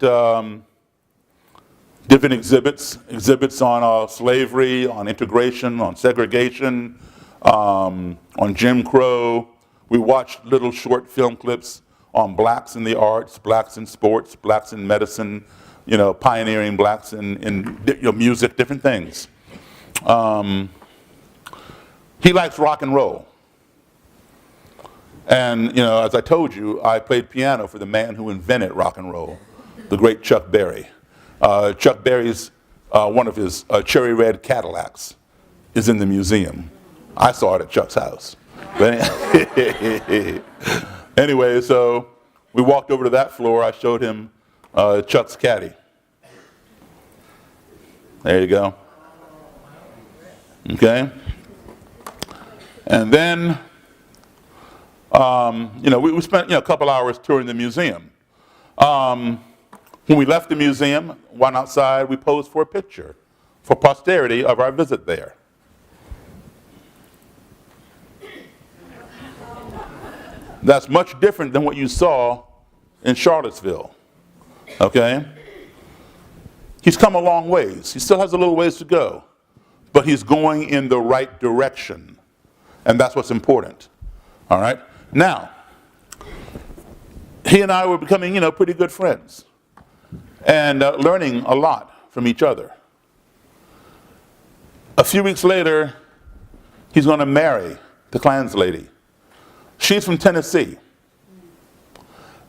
different exhibits on slavery, on integration, on segregation, on Jim Crow. We watched little short film clips on blacks in the arts, blacks in sports, blacks in medicine, pioneering blacks in music, different things. He likes rock and roll. And, as I told you, I played piano for the man who invented rock and roll, the great Chuck Berry. Chuck Berry's, one of his cherry red Cadillacs is in the museum. I saw it at Chuck's house. But anyway, so we walked over to that floor. I showed him Chuck's caddy. There you go. Okay. And then, we spent a couple hours touring the museum. When we left the museum, went outside, we posed for a picture for posterity of our visit there. That's much different than what you saw in Charlottesville, okay? He's come a long ways. He still has a little ways to go, but he's going in the right direction, and that's what's important, all right? Now, he and I were becoming, pretty good friends and learning a lot from each other. A few weeks later, he's going to marry the Klan's lady. She's from Tennessee.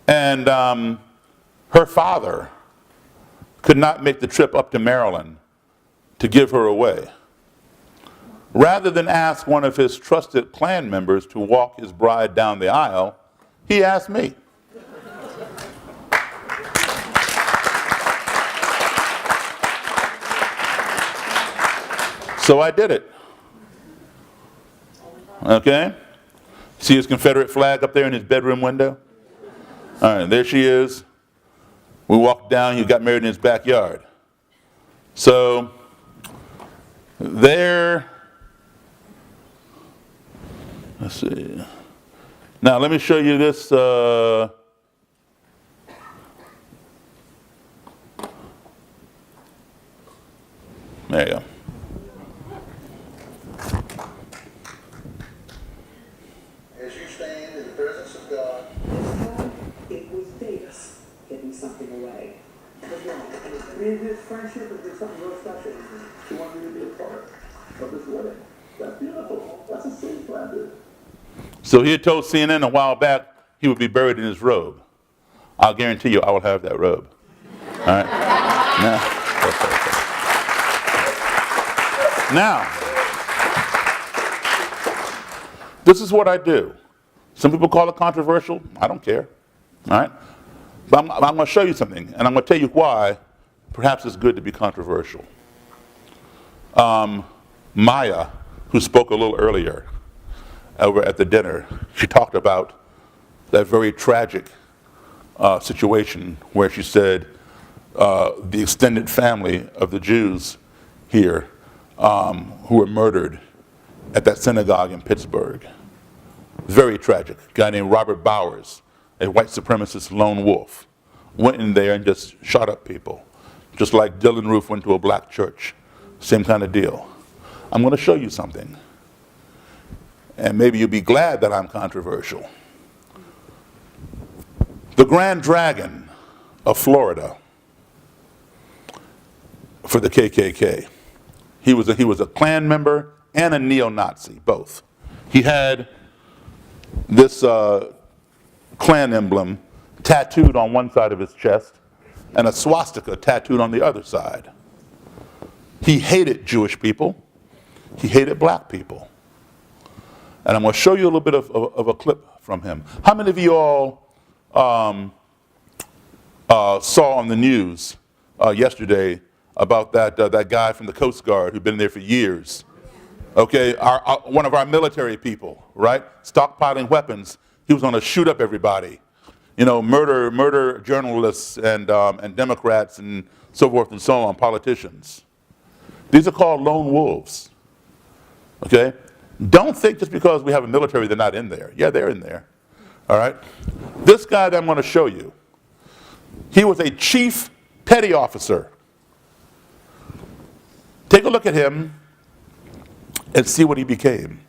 And her father could not make the trip up to Maryland to give her away. Rather than ask one of his trusted Klan members to walk his bride down the aisle, he asked me. So I did it. Okay? See his Confederate flag up there in his bedroom window? All right, there she is. We walked down, he got married in his backyard. So, there, let's see. Now, let me show you this. There you go. As you stand in the presence of God, it was Davis giving something away. in his friendship has been something real special. She wanted me to be a part of this wedding. That's beautiful. That's a scene right there. So he had told CNN a while back he would be buried in his robe. I'll guarantee you I will have that robe. All right? Now, this is what I do. Some people call it controversial. I don't care. All right? But I'm going to show you something, and I'm going to tell you why perhaps it's good to be controversial. Maya, who spoke a little earlier over at the dinner, she talked about that very tragic situation where she said the extended family of the Jews here who were murdered at that synagogue in Pittsburgh. Very tragic. A guy named Robert Bowers, a white supremacist lone wolf, went in there and just shot up people. Just like Dylan Roof went to a black church. Same kind of deal. I'm going to show you something. And maybe you'll be glad that I'm controversial. The Grand Dragon of Florida for the KKK. He was a Klan member and a neo-Nazi, both. He had this Klan emblem tattooed on one side of his chest and a swastika tattooed on the other side. He hated Jewish people. He hated black people. And I'm going to show you a little bit of a clip from him. How many of you all saw on the news yesterday about that guy from the Coast Guard who'd been there for years? Okay, one of our military people, right? Stockpiling weapons. He was going to shoot up everybody. Murder journalists and Democrats and so forth and so on, politicians. These are called lone wolves. Okay? Don't think just because we have a military they're not in there. Yeah, they're in there. All right? This guy that I'm going to show you, he was a chief petty officer. Take a look at him and see what he became.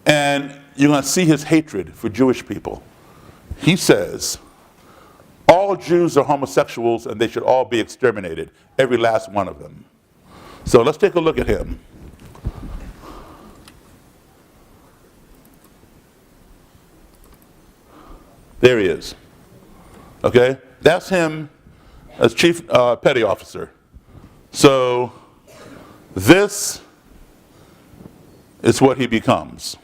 And you're going to see his hatred for Jewish people. He says, all Jews are homosexuals and they should all be exterminated, every last one of them. So let's take a look at him. There he is. Okay? That's him as chief petty officer. So this is what he becomes.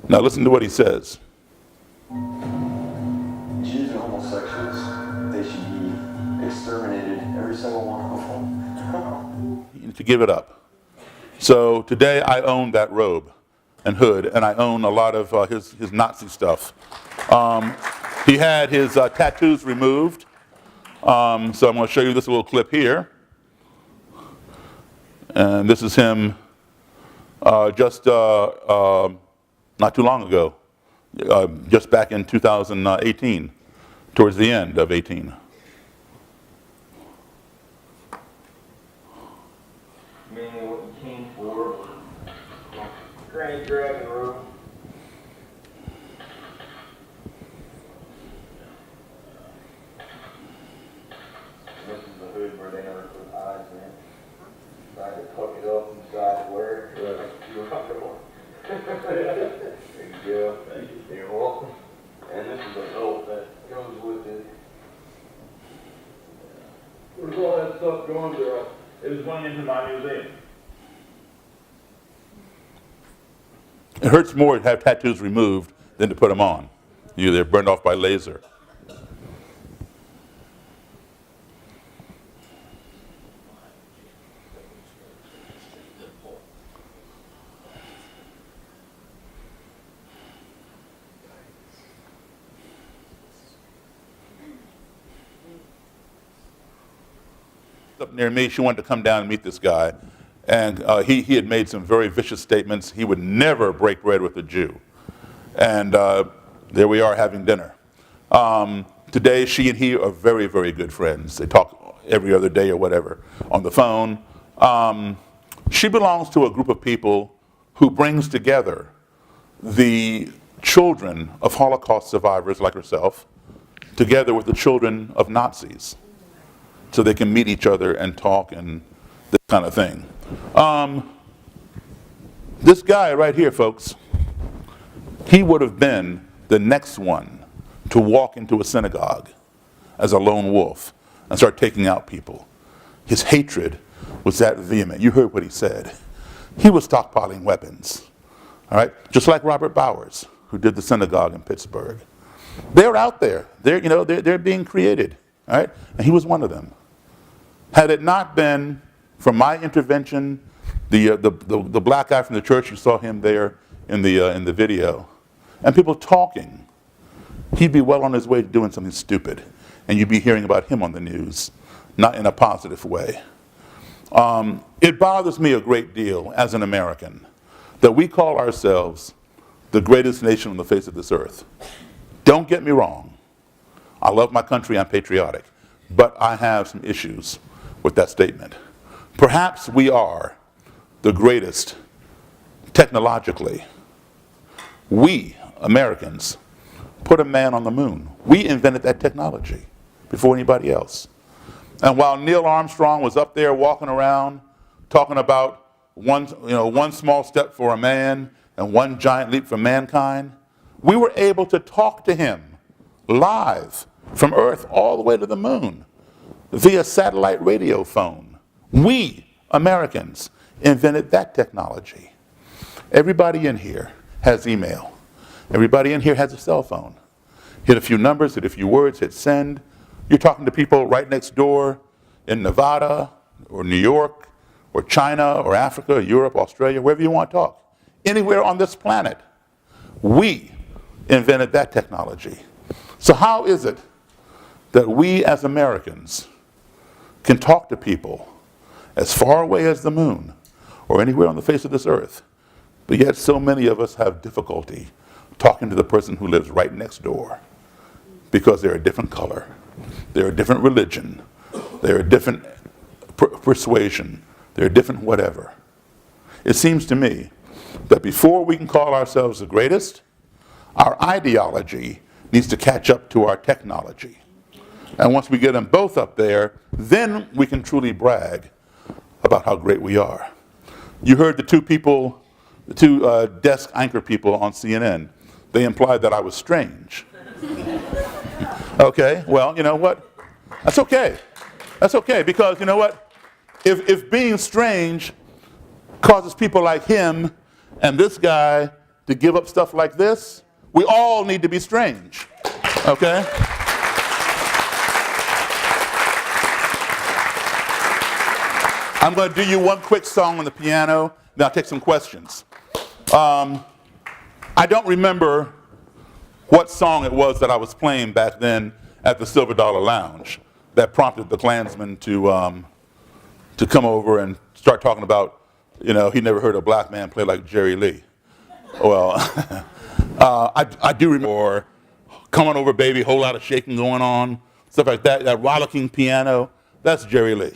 Now listen to what he says. Jews are homosexuals. They should be exterminated, every single one of them. You need to give it up. So today I own that robe and hood, and I own a lot of his Nazi stuff. He had his tattoos removed, so I'm going to show you this little clip here. And this is him just not too long ago, just back in 2018, towards the end of 18. Meaning what you came for. Granny Dragon Room. This is the hood where they never put eyes in. Tried to tuck it up inside where you're comfortable. There you go. Thank you. You're welcome. And this is a belt that goes with it. Where's all that stuff going, Daryl? It was going into my museum. It hurts more to have tattoos removed than to put them on. They're burned off by laser. Up near me, she wanted to come down and meet this guy. And he had made some very vicious statements. He would never break bread with a Jew. And there we are having dinner. Today, she and he are very, very good friends. They talk every other day or whatever on the phone. She belongs to a group of people who brings together the children of Holocaust survivors like herself together with the children of Nazis, so they can meet each other and talk and this kind of thing. This guy right here, folks, he would have been the next one to walk into a synagogue as a lone wolf and start taking out people. His hatred was that vehement. You heard what he said. He was stockpiling weapons, all right? Just like Robert Bowers, who did the synagogue in Pittsburgh. They're out there. They're being created, all right? And he was one of them. Had it not been for my intervention, the black guy from the church, you saw him there in the video, and people talking, he'd be well on his way to doing something stupid, and you'd be hearing about him on the news, not in a positive way. It bothers me a great deal as an American that we call ourselves the greatest nation on the face of this earth. Don't get me wrong. I love my country, I'm patriotic, but I have some issues with that statement. Perhaps we are the greatest technologically. We, Americans, put a man on the moon. We invented that technology before anybody else. And while Neil Armstrong was up there walking around talking about one small step for a man and one giant leap for mankind, we were able to talk to him live from Earth all the way to the moon via satellite radio phone. We, Americans, invented that technology. Everybody in here has email. Everybody in here has a cell phone. Hit a few numbers, hit a few words, hit send. You're talking to people right next door in Nevada or New York or China or Africa or Europe, Australia, wherever you want to talk. Anywhere on this planet. We invented that technology. So how is it that we as Americans can talk to people as far away as the moon or anywhere on the face of this earth, but yet so many of us have difficulty talking to the person who lives right next door because they're a different color, they're a different religion, they're a different persuasion, they're a different whatever. It seems to me that before we can call ourselves the greatest, our ideology needs to catch up to our technology. And once we get them both up there, then we can truly brag about how great we are. You heard the two desk anchor people on CNN. They implied that I was strange. Okay, well, you know what? That's okay. That's okay, because you know what? If being strange causes people like him and this guy to give up stuff like this, we all need to be strange, okay? I'm going to do you one quick song on the piano. Then I'll take some questions. I don't remember what song it was that I was playing back then at the Silver Dollar Lounge that prompted the Klansman to come over and start talking about, he never heard a black man play like Jerry Lee. Well, I do remember Come On Over Baby, Whole Lot of Shaking Going On, stuff like that, that rollicking piano, that's Jerry Lee.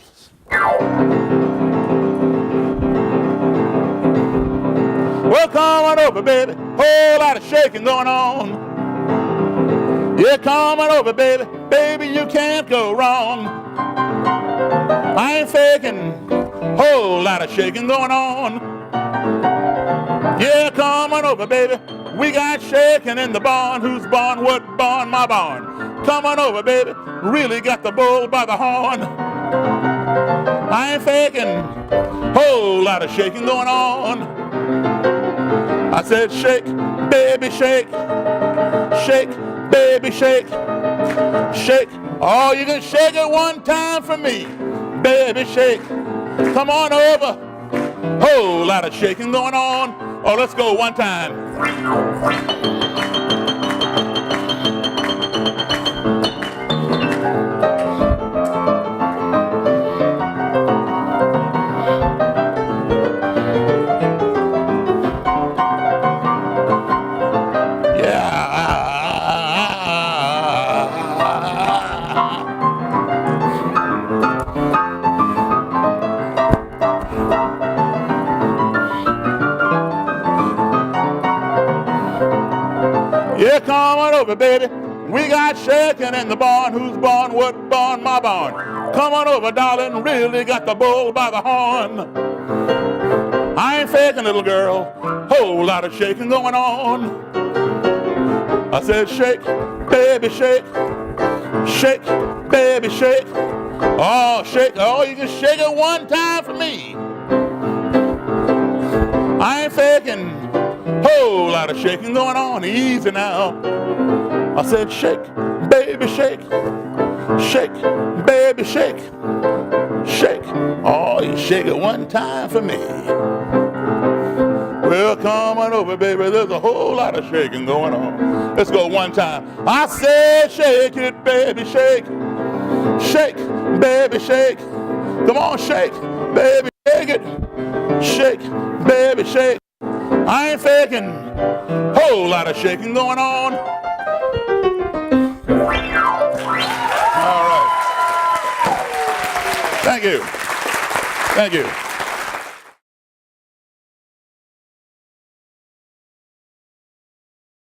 Well, come on over, baby, whole lot of shaking going on. Yeah, come on over, baby, baby, you can't go wrong. I ain't faking, whole lot of shaking going on. Yeah, come on over, baby, we got shaking in the barn. Whose barn? What barn? My barn. Come on over, baby, really got the bull by the horn. I ain't faking, whole lot of shaking going on. I said, shake, baby, shake, shake, baby, shake, shake. Oh, you can shake it one time for me, baby, shake. Come on over, whole lot of shaking going on. Oh, let's go one time. Yeah, come on over, baby. We got shaking in the barn. Whose barn? What barn? My barn. Come on over, darling. Really got the bull by the horn. I ain't faking, little girl. Whole lot of shaking going on. I said, shake, baby, shake. Shake, baby, shake. Oh, shake. Oh, you can shake it one time for me. I ain't faking. Whole lot of shaking going on. Easy now. I said, shake, baby, shake. Shake, baby, shake. Shake. Oh, you shake it one time for me. Well, come on over, baby. There's a whole lot of shaking going on. Let's go one time. I said, shake it, baby, shake. Shake, baby, shake. Come on, shake, baby, shake it. Shake, baby, shake. I ain't faking. Whole lot of shaking going on. All right. Thank you. Thank you.